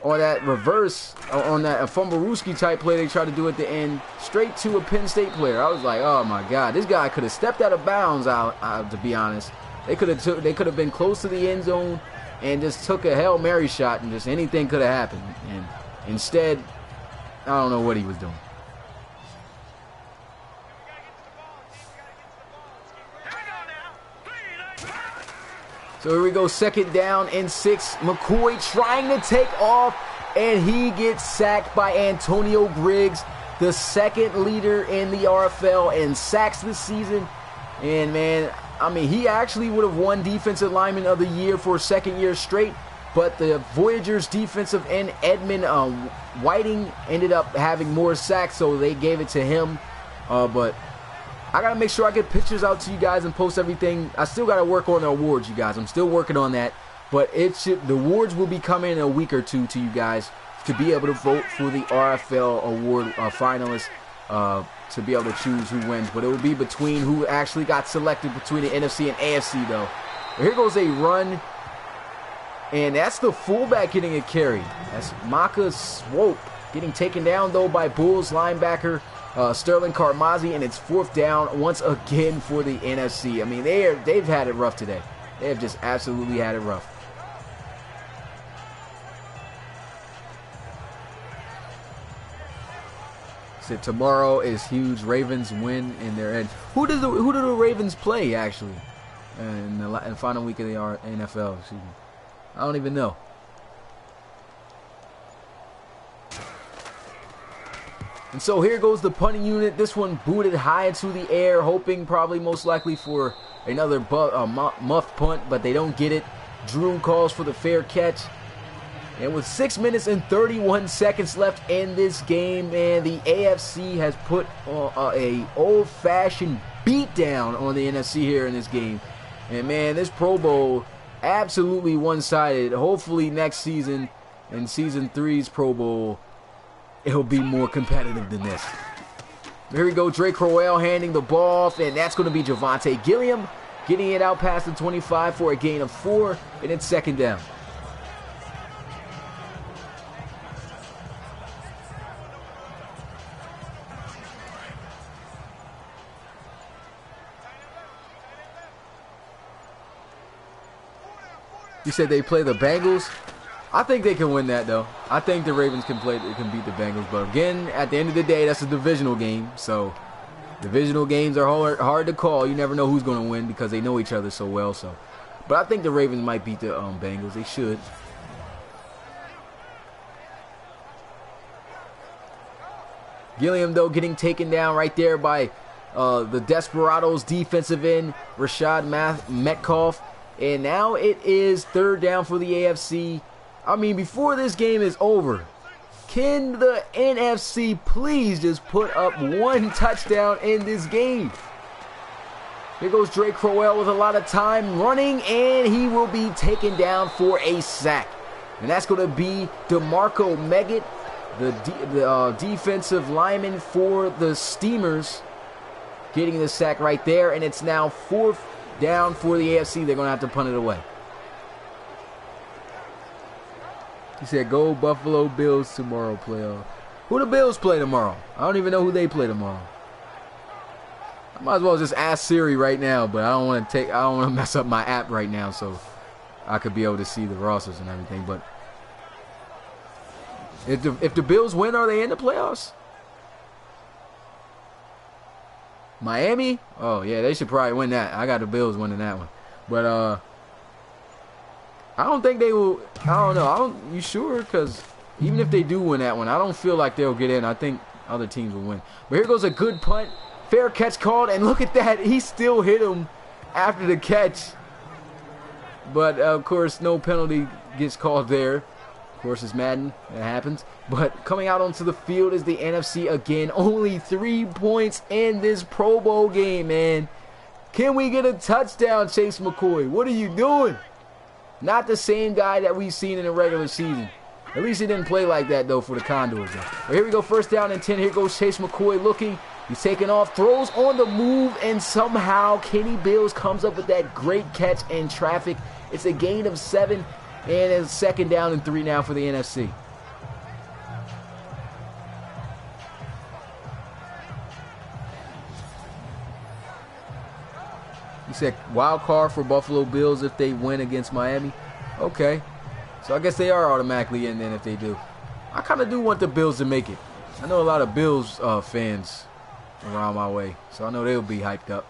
on that reverse, on that Fumblerooski type play they tried to do at the end, straight to a Penn State player? I was like, oh my God, this guy could have stepped out of bounds. To be honest, they could have been close to the end zone and just took a Hail Mary shot, and just anything could have happened. And instead, I don't know what he was doing. So here we go, 2nd down and 6. McCoy trying to take off, and he gets sacked by Antonio Griggs, the 2nd leader in the RFL in sacks this season. And man, I mean, he actually would have won Defensive Lineman of the Year for a 2nd year straight, but the Voyagers defensive end Edmund Whiting ended up having more sacks, so they gave it to him. But I gotta make sure I get pictures out to you guys and post everything. I still gotta work on the awards, you guys. I'm still working on that, but the awards will be coming in a week or two to you guys to be able to vote for the RFL award finalists, to be able to choose who wins. But it will be between who actually got selected between the NFC and AFC though. But here goes a run, and that's the fullback getting a carry. That's Maka Swope getting taken down though by Bulls linebacker Sterling Carmazzi, and it's 4th down once again for the NFC. I mean, they've had it rough today. They have just absolutely had it rough. So tomorrow is huge. Ravens win in their end. Who do the Ravens play actually in the final week of the NFL? Excuse me. I don't even know. And so here goes the punting unit. This one booted high into the air, hoping probably most likely for another muff punt, but they don't get it. Drew calls for the fair catch. And with 6 minutes and 31 seconds left in this game, man, the AFC has put a old-fashioned beatdown on the NFC here in this game. And man, this Pro Bowl absolutely one-sided. Hopefully next season, in Season 3's Pro Bowl, it'll be more competitive than this. Here we go, Drake Crowell handing the ball off, and that's going to be Javonte Gilliam getting it out past the 25 for a gain of 4, and it's 2nd down. You said they play the Bengals? I think they can win that though. I think the Ravens can beat the Bengals, but again, at the end of the day, that's a divisional game. So divisional games are hard to call. You never know who's going to win because they know each other so well. So, but I think the Ravens might beat the Bengals. They should. Gilliam though getting taken down right there by the Desperados defensive end Rashad Metcalf, and now it is 3rd down for the AFC. I mean, before this game is over, can the NFC please just put up 1 touchdown in this game? Here goes Drake Crowell with a lot of time running, and he will be taken down for a sack. And that's going to be DeMarco Meggett, the defensive lineman for the Steamers, getting the sack right there. And it's now 4th down for the AFC. They're going to have to punt it away. He said, go Buffalo Bills tomorrow, playoff. Who the Bills play tomorrow? I don't even know who they play tomorrow. I might as well just ask Siri right now, but I don't want to mess up my app right now, so I could be able to see the rosters and everything. But if the Bills win, are they in the playoffs? Miami? Oh yeah, they should probably win that. I got the Bills winning that one. But I don't think they will. I don't know. You sure? Because even if they do win that one, I don't feel like they'll get in. I think other teams will win. But here goes a good punt. Fair catch called. And look at that. He still hit him after the catch. But, of course, no penalty gets called there. Of course, it's Madden. It happens. But coming out onto the field is the NFC again. Only 3 points in this Pro Bowl game, man. Can we get a touchdown, Chase McCoy? What are you doing? Not the same guy that we've seen in the regular season. At least he didn't play like that, though, for the Condors. But here we go, 1st down and 10. Here goes Chase McCoy looking. He's taking off, throws on the move, and somehow Kenny Bills comes up with that great catch in traffic. It's a gain of 7, and it's 2nd down and 3 now for the NFC. He said wild card for Buffalo Bills if they win against Miami. Okay. So I guess they are automatically in then if they do. I kind of do want the Bills to make it. I know a lot of Bills fans around my way, so I know they'll be hyped up.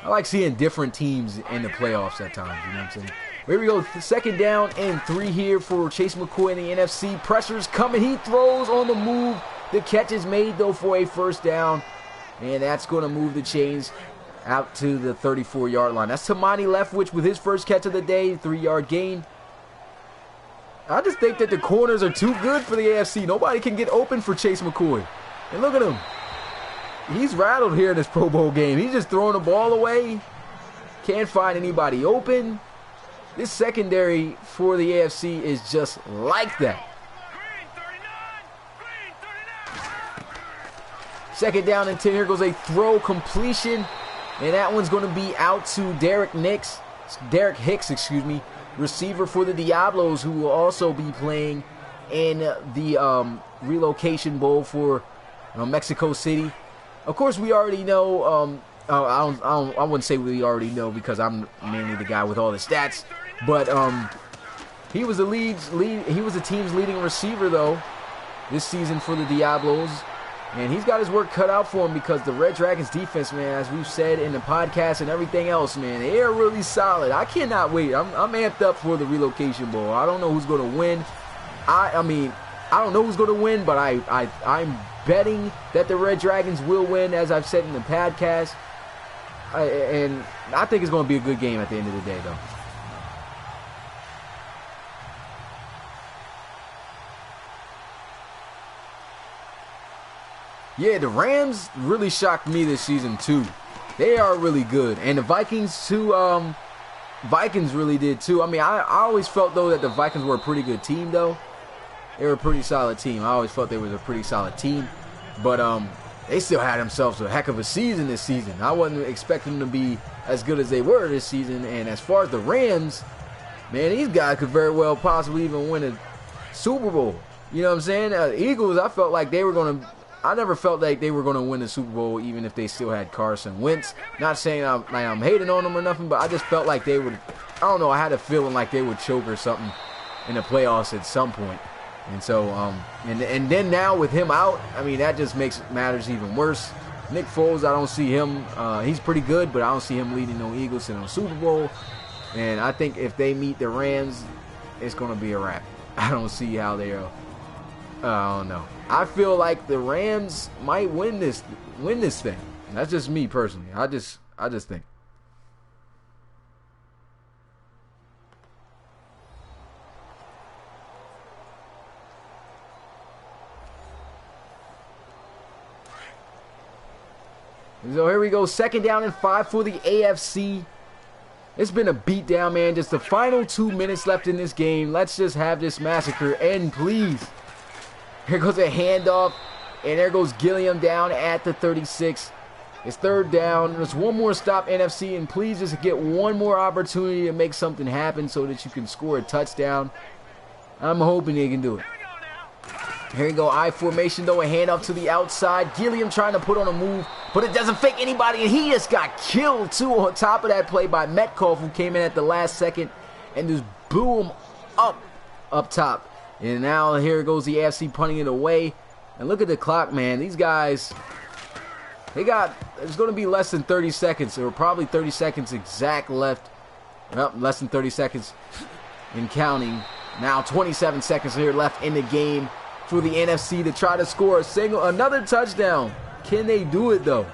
I like seeing different teams in the playoffs at times, you know what I'm saying? Here we go, second down and 3 here for Chase McCoy in the NFC. Pressure's coming, he throws on the move. The catch is made, though, for a first down. And that's going to move the chains out to the 34-yard line. That's Tamani Leftwich with his first catch of the day, 3-yard gain. I just think that the corners are too good for the AFC. Nobody can get open for Chase McCoy. And look at him. He's rattled here in this Pro Bowl game. He's just throwing the ball away. Can't find anybody open. This secondary for the AFC is just like that. Second down and 10. Here goes a throw completion. And that one's going to be out to Derek Hicks, receiver for the Diablos, who will also be playing in the Relocation Bowl for Mexico City. Of course, we already know. I wouldn't say we already know because I'm mainly the guy with all the stats. But he was the team's leading receiver though this season for the Diablos, and he's got his work cut out for him because the Red Dragons defense, man, as we've said in the podcast and everything else, man, they are really solid. I cannot wait. I'm amped up for the Relocation Bowl. I don't know who's going to win. I mean, I don't know who's going to win, but I'm betting that the Red Dragons will win, as I've said in the podcast. And I think it's going to be a good game at the end of the day, though. Yeah, the Rams really shocked me this season, too. They are really good. And the Vikings, too, Vikings really did, too. I mean, I always felt, though, that the Vikings were a pretty good team, though. They were a pretty solid team. I always felt they were a pretty solid team. But they still had themselves a heck of a season this season. I wasn't expecting them to be as good as they were this season. And as far as the Rams, man, these guys could very well possibly even win a Super Bowl. You know what I'm saying? Eagles, I felt like they were going to... I never felt like they were going to win the Super Bowl even if they still had Carson Wentz. Not saying I'm hating on them or nothing, but I just felt like they would... I don't know, I had a feeling like they would choke or something in the playoffs at some point. And so, and then now with him out, I mean, that just makes matters even worse. Nick Foles, I don't see him. He's pretty good, but I don't see him leading no Eagles to no Super Bowl. And I think if they meet the Rams, it's going to be a wrap. I don't see how they are. I don't know. I feel like the Rams might win this thing. That's just me personally. I just think. So here we go, second down and 5 for the AFC. It's been a beatdown, man. Just the final 2 minutes left in this game. Let's just have this massacre end, please. Here goes a handoff, and there goes Gilliam down at the 36. It's third down. There's one more stop, NFC, and please just get one more opportunity to make something happen so that you can score a touchdown. I'm hoping they can do it. Here we go, I formation though, a handoff to the outside. Gilliam trying to put on a move, but it doesn't fake anybody, and he just got killed too on top of that play by Metcalf, who came in at the last second and just blew him up top. And now here goes the AFC punting it away. And look at the clock, man. These guys, there's going to be less than 30 seconds, or probably 30 seconds exact left. Well, less than 30 seconds in counting. Now 27 seconds here left in the game for the NFC to try to score another touchdown. Can they do it though?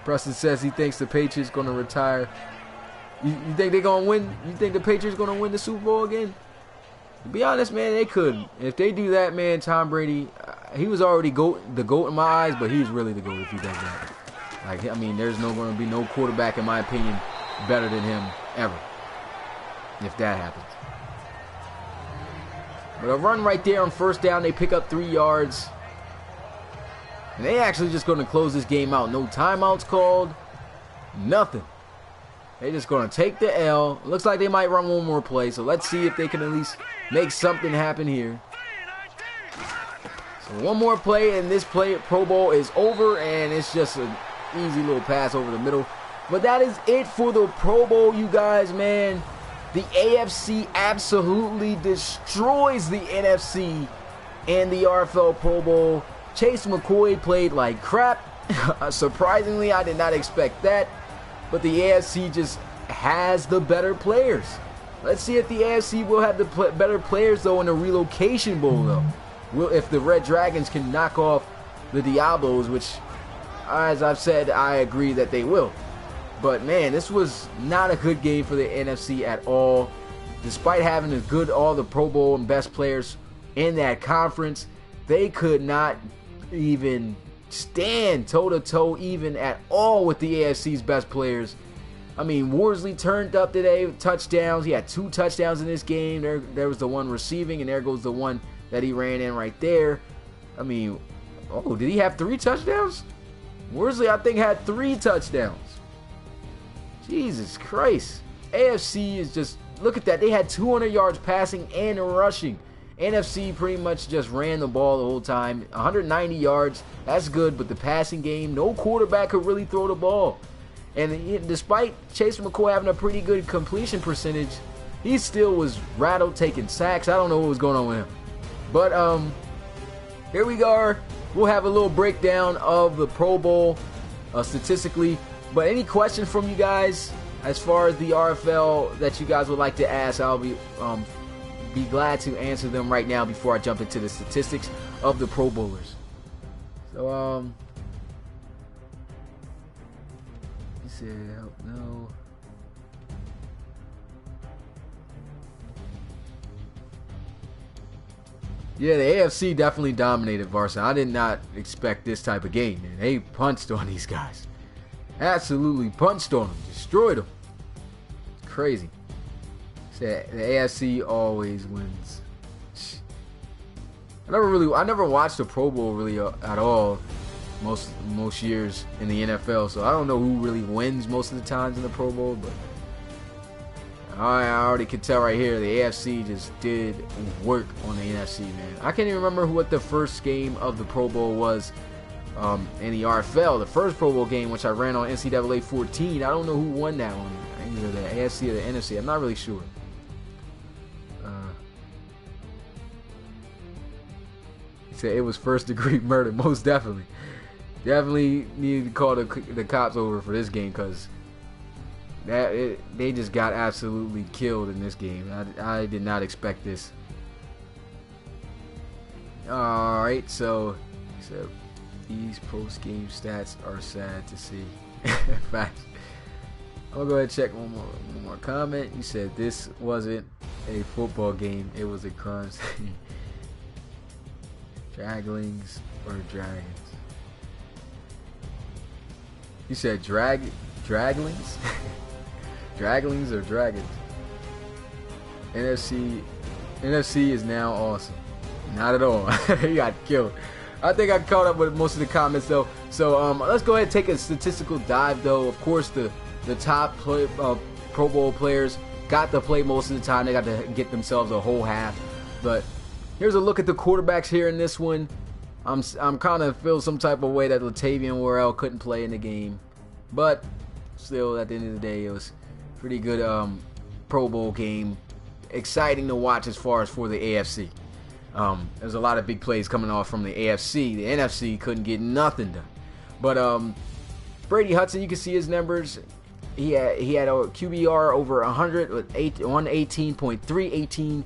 Preston says he thinks the Patriots going to retire. You think they're going to win? You think the Patriots going to win the Super Bowl again? To be honest, man, they could. If they do that, man, Tom Brady, he was already the GOAT in my eyes, but he's really the GOAT if he does that. Like, I mean, there's going to be no quarterback, in my opinion, better than him ever. If that happens. But a run right there on first down, they pick up 3 yards. And they actually just going to close this game out. No timeouts called. Nothing. They're just going to take the L. Looks like they might run one more play. So let's see if they can at least make something happen here. So one more play, and this Pro Bowl is over. And it's just an easy little pass over the middle. But that is it for the Pro Bowl, you guys, man. The AFC absolutely destroys the NFC and the RFL Pro Bowl. Chase McCoy played like crap. Surprisingly, I did not expect that. But the AFC just has the better players. Let's see if the AFC will have the better players, though, in the Relocation Bowl, though. If the Red Dragons can knock off the Diablos, which, as I've said, I agree that they will. But, man, this was not a good game for the NFC at all. Despite having all the Pro Bowl and best players in that conference, they could not even stand toe-to-toe even at all with the AFC's best players. I mean, Worsley turned up today with touchdowns. He had 2 touchdowns in this game. There was the one receiving, and there goes the one that he ran in right there. I mean, oh, did he have 3 touchdowns? Worsley, I think, had 3 touchdowns. Jesus Christ. AFC is just, look at that. They had 200 yards passing and rushing. NFC pretty much just ran the ball the whole time. 190 yards, that's good, but the passing game, no quarterback could really throw the ball. And despite Chase McCoy having a pretty good completion percentage, he still was rattled, taking sacks. I don't know what was going on with him. But here we go. We'll have a little breakdown of the Pro Bowl statistically. But any questions from you guys as far as the RFL that you guys would like to ask, I'll be glad to answer them right now before I jump into the statistics of the Pro Bowlers. So, he said, no. Yeah, the AFC definitely dominated Varsity. I did not expect this type of game, man. They punched on these guys. Absolutely punched on them. Destroyed them. It's crazy. Said the AFC always wins. I never watched the Pro Bowl really at all most years in the NFL, so I don't know who really wins most of the times in the Pro Bowl, but I already could tell right here the AFC just did work on the NFC, man. I can't even remember what the first game of the Pro Bowl was in the RFL. The first Pro Bowl game, which I ran on NCAA 14, I don't know who won that one. Either the AFC or the NFC. I'm not really sure. He said it was first-degree murder. Most definitely. Definitely needed to call the cops over for this game because they just got absolutely killed in this game. I did not expect this. Alright, so these post-game stats are sad to see. Facts. I'm going to go ahead and check one more comment. You said this wasn't a football game. It was a crime scene. Draglings or dragons? You said draglings? Draglings or dragons? NFC is now awesome. Not at all. He got killed. I think I caught up with most of the comments though. So let's go ahead and take a statistical dive though. Of course, the top Pro Bowl players got to play most of the time. They got to get themselves a whole half. But here's a look at the quarterbacks here in this one. I'm kind of feel some type of way that Latavian Worrell couldn't play in the game, but still at the end of the day it was pretty good Pro Bowl game. Exciting to watch as far as for the AFC. There's a lot of big plays coming off from the AFC. The NFC couldn't get nothing done. But Brady Hudson, you can see his numbers. He had a QBR over 100 with 118.3,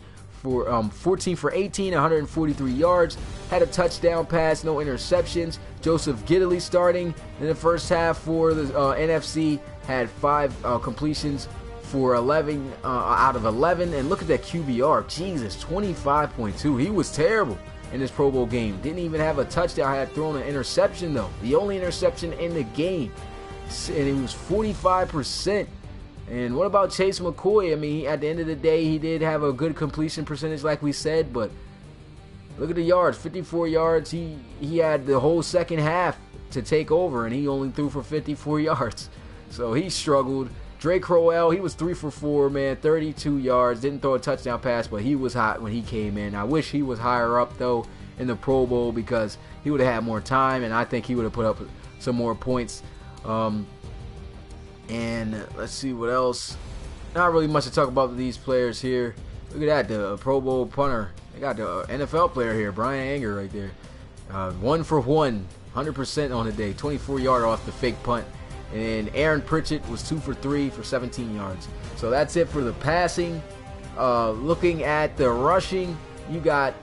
14 for 18, 143 yards. Had a touchdown pass, no interceptions. Joseph Giddily starting in the first half for the NFC had 5 completions for 11 out of 11. And look at that QBR. Jesus, 25.2. He was terrible in this Pro Bowl game. Didn't even have a touchdown. Had thrown an interception, though. The only interception in the game. And it was 45%. And what about Chase McCoy? I mean, at the end of the day, he did have a good completion percentage, like we said, but look at the yards, 54 yards. He had the whole second half to take over, and he only threw for 54 yards. So he struggled. Drake Crowell, he was 3 for 4, man, 32 yards. Didn't throw a touchdown pass, but he was hot when he came in. I wish he was higher up, though, in the Pro Bowl because he would have had more time, and I think he would have put up some more points. And let's see what else. Not really much to talk about with these players here. Look at that, the Pro Bowl punter. They got the NFL player here, Brian Anger, right there. 1 for 1 100% on the day. 24-yard off the fake punt. And Aaron Pritchett was 2 for 3 for 17 yards. So that's it for the passing. Looking at the rushing, you got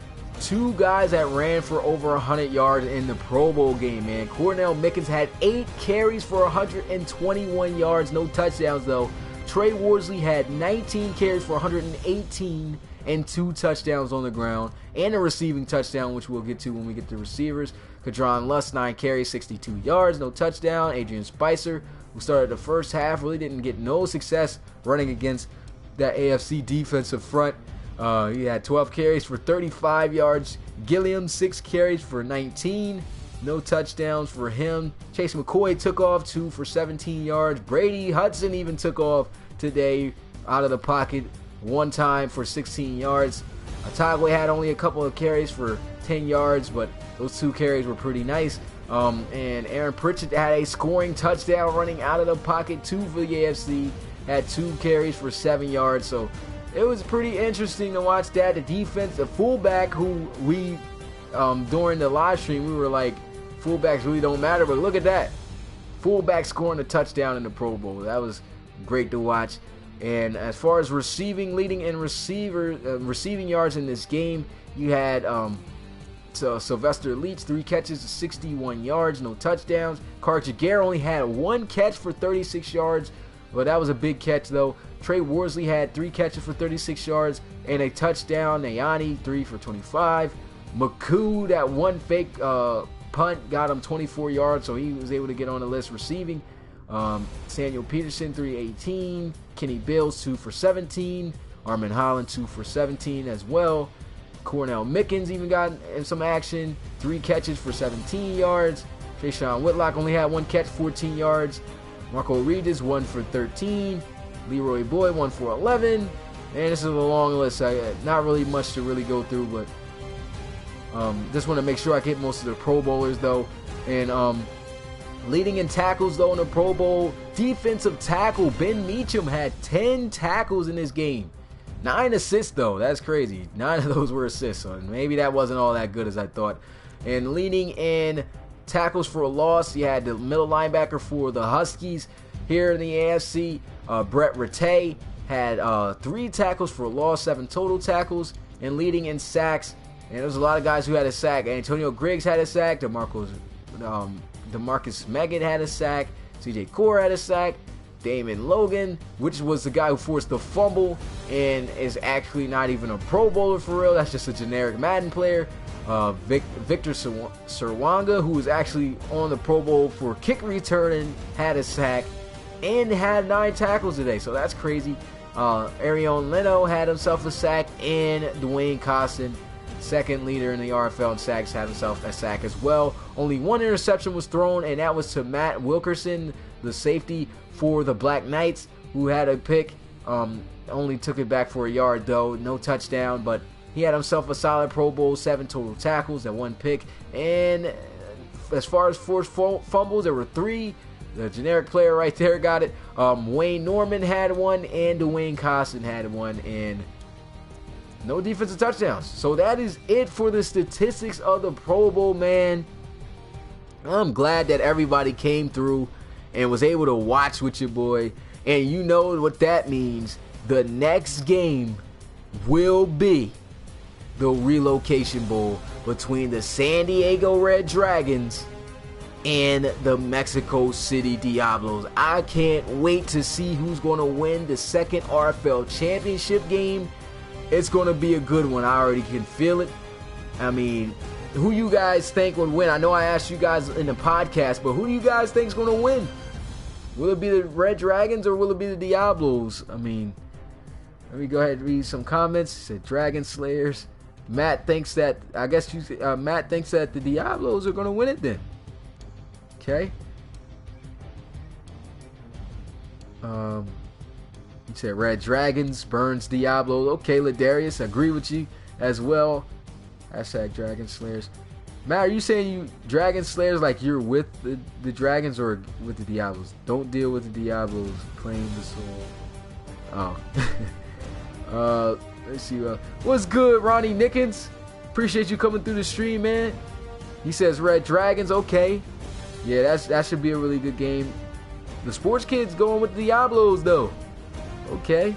2 guys that ran for over 100 yards in the Pro Bowl game, man. Cornell Mickens had 8 carries for 121 yards, no touchdowns though. Trey Worsley had 19 carries for 118 and 2 touchdowns on the ground, and a receiving touchdown, which we'll get to when we get to receivers. Kadron Lust, 9 carries, 62 yards, no touchdown. Adrian Spicer, who started the first half, really didn't get no success running against that AFC defensive front. He had 12 carries for 35 yards. Gilliam, 6 carries for 19. No touchdowns for him. Chase McCoy took off 2 for 17 yards. Brady Hudson even took off today out of the pocket 1 time for 16 yards. Atagwe had only a couple of carries for 10 yards, but those 2 carries were pretty nice. And Aaron Pritchett had a scoring touchdown running out of the pocket, 2 for the AFC. Had 2 carries for 7 yards. So it was pretty interesting to watch that. The defense, the fullback who we, during the live stream, we were like, fullbacks really don't matter, but look at that. Fullback scoring a touchdown in the Pro Bowl. That was great to watch. And as far as leading in receiving yards in this game, you had Sylvester Leach, 3 catches, 61 yards, no touchdowns. Carl Jaguar only had 1 catch for 36 yards, but that was a big catch though. Trey Worsley had 3 catches for 36 yards and a touchdown. Nayani, 3 for 25. McCoo, that 1 fake punt got him 24 yards, so he was able to get on the list receiving. Samuel Peterson, 318. Kenny Bills, 2 for 17. Armin Holland, 2 for 17 as well. Cornell Mickens even got in some action. 3 catches for 17 yards. Trayshawn Whitlock only had 1 catch, 14 yards. Marco Regis, 1 for 13. Leroy Boyd, 1 for 11. And this is a long list. Not really much to really go through, but just want to make sure I get most of the Pro Bowlers though. And leading in tackles though in the Pro Bowl, defensive tackle Ben Meacham had 10 tackles in this game. 9 assists though, that's crazy. 9 of those were assists, so maybe that wasn't all that good as I thought. And leading in tackles for a loss, you had the middle linebacker for the Huskies here in the AFC, Brett Rattay, had 3 tackles for a loss, 7 total tackles. And leading in sacks, and there's a lot of guys who had a sack. Antonio Griggs had a sack, DeMarcus Meggett had a sack, CJ Core had a sack, Damon Logan, which was the guy who forced the fumble and is actually not even a Pro Bowler for real. That's just a generic Madden player. Victor Serwanga, who was actually on the Pro Bowl for kick returning, had a sack and had 9 tackles today. So that's crazy. Arion Leno had himself a sack, and Dwayne Costin, second leader in the RFL in sacks, had himself a sack as well. Only 1 interception was thrown, and that was to Matt Wilkerson, the safety for the Black Knights, who had a pick. Only took it back for a yard though, no touchdown, but he had himself a solid Pro Bowl, 7 total tackles and 1 pick. And as far as forced fumbles, there were 3. The generic player right there got it. Wayne Norman had 1, and Dwayne Costin had 1, and no defensive touchdowns. So that is it for the statistics of the Pro Bowl, man. I'm glad that everybody came through and was able to watch with your boy. And you know what that means. The next game will be the Relocation Bowl between the San Diego Red Dragons and the Mexico City Diablos. I can't wait to see who's going to win the second RFL championship game. It's going to be a good one. I already can feel it. I mean, who you guys think would win? I know I asked you guys in the podcast, but who do you guys think is going to win? Will it be the Red Dragons or will it be the Diablos? I mean, let me go ahead and read some comments. It said Dragon Slayers. Matt thinks that, Matt thinks that the Diablos are going to win it then. Okay. You said Red Dragons, Burns, Diablos. Okay, Ladarius, I agree with you as well. Hashtag Dragon Slayers. Matt, are you saying you Dragon Slayers like you're with the Dragons or with the Diablos? Don't deal with the Diablos. Claim the soul. Oh. Let's see. What's good, Ronnie Nickens? Appreciate you coming through the stream, man. He says Red Dragons. Okay. Yeah, that should be a really good game. The Sports Kids going with the Diablos, though. Okay.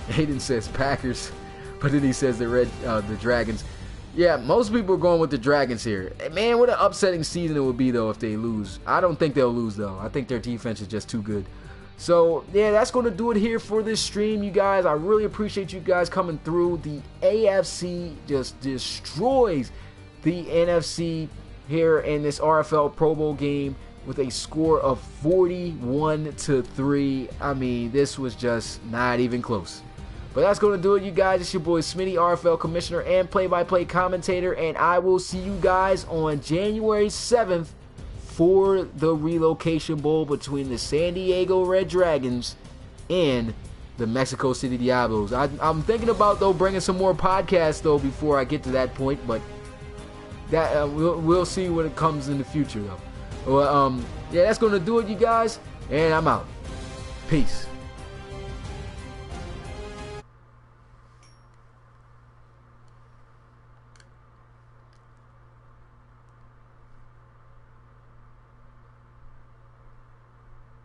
Hayden says Packers, but then he says the Dragons. Yeah, most people are going with the Dragons here. Man, what an upsetting season it would be, though, if they lose. I don't think they'll lose, though. I think their defense is just too good. So, yeah, that's going to do it here for this stream, you guys. I really appreciate you guys coming through. The AFC just destroys the NFC here in this RFL Pro Bowl game with a score of 41-3. I mean, this was just not even close. But that's going to do it, you guys. It's your boy Smitty, RFL Commissioner and play-by-play commentator, and I will see you guys on January 7th for the Relocation Bowl between the San Diego Red Dragons and the Mexico City Diablos. I'm thinking about, though, bringing some more podcasts, though, before I get to that point, but that we'll see when it comes in the future, though. Well, yeah, that's going to do it, you guys, and I'm out. Peace.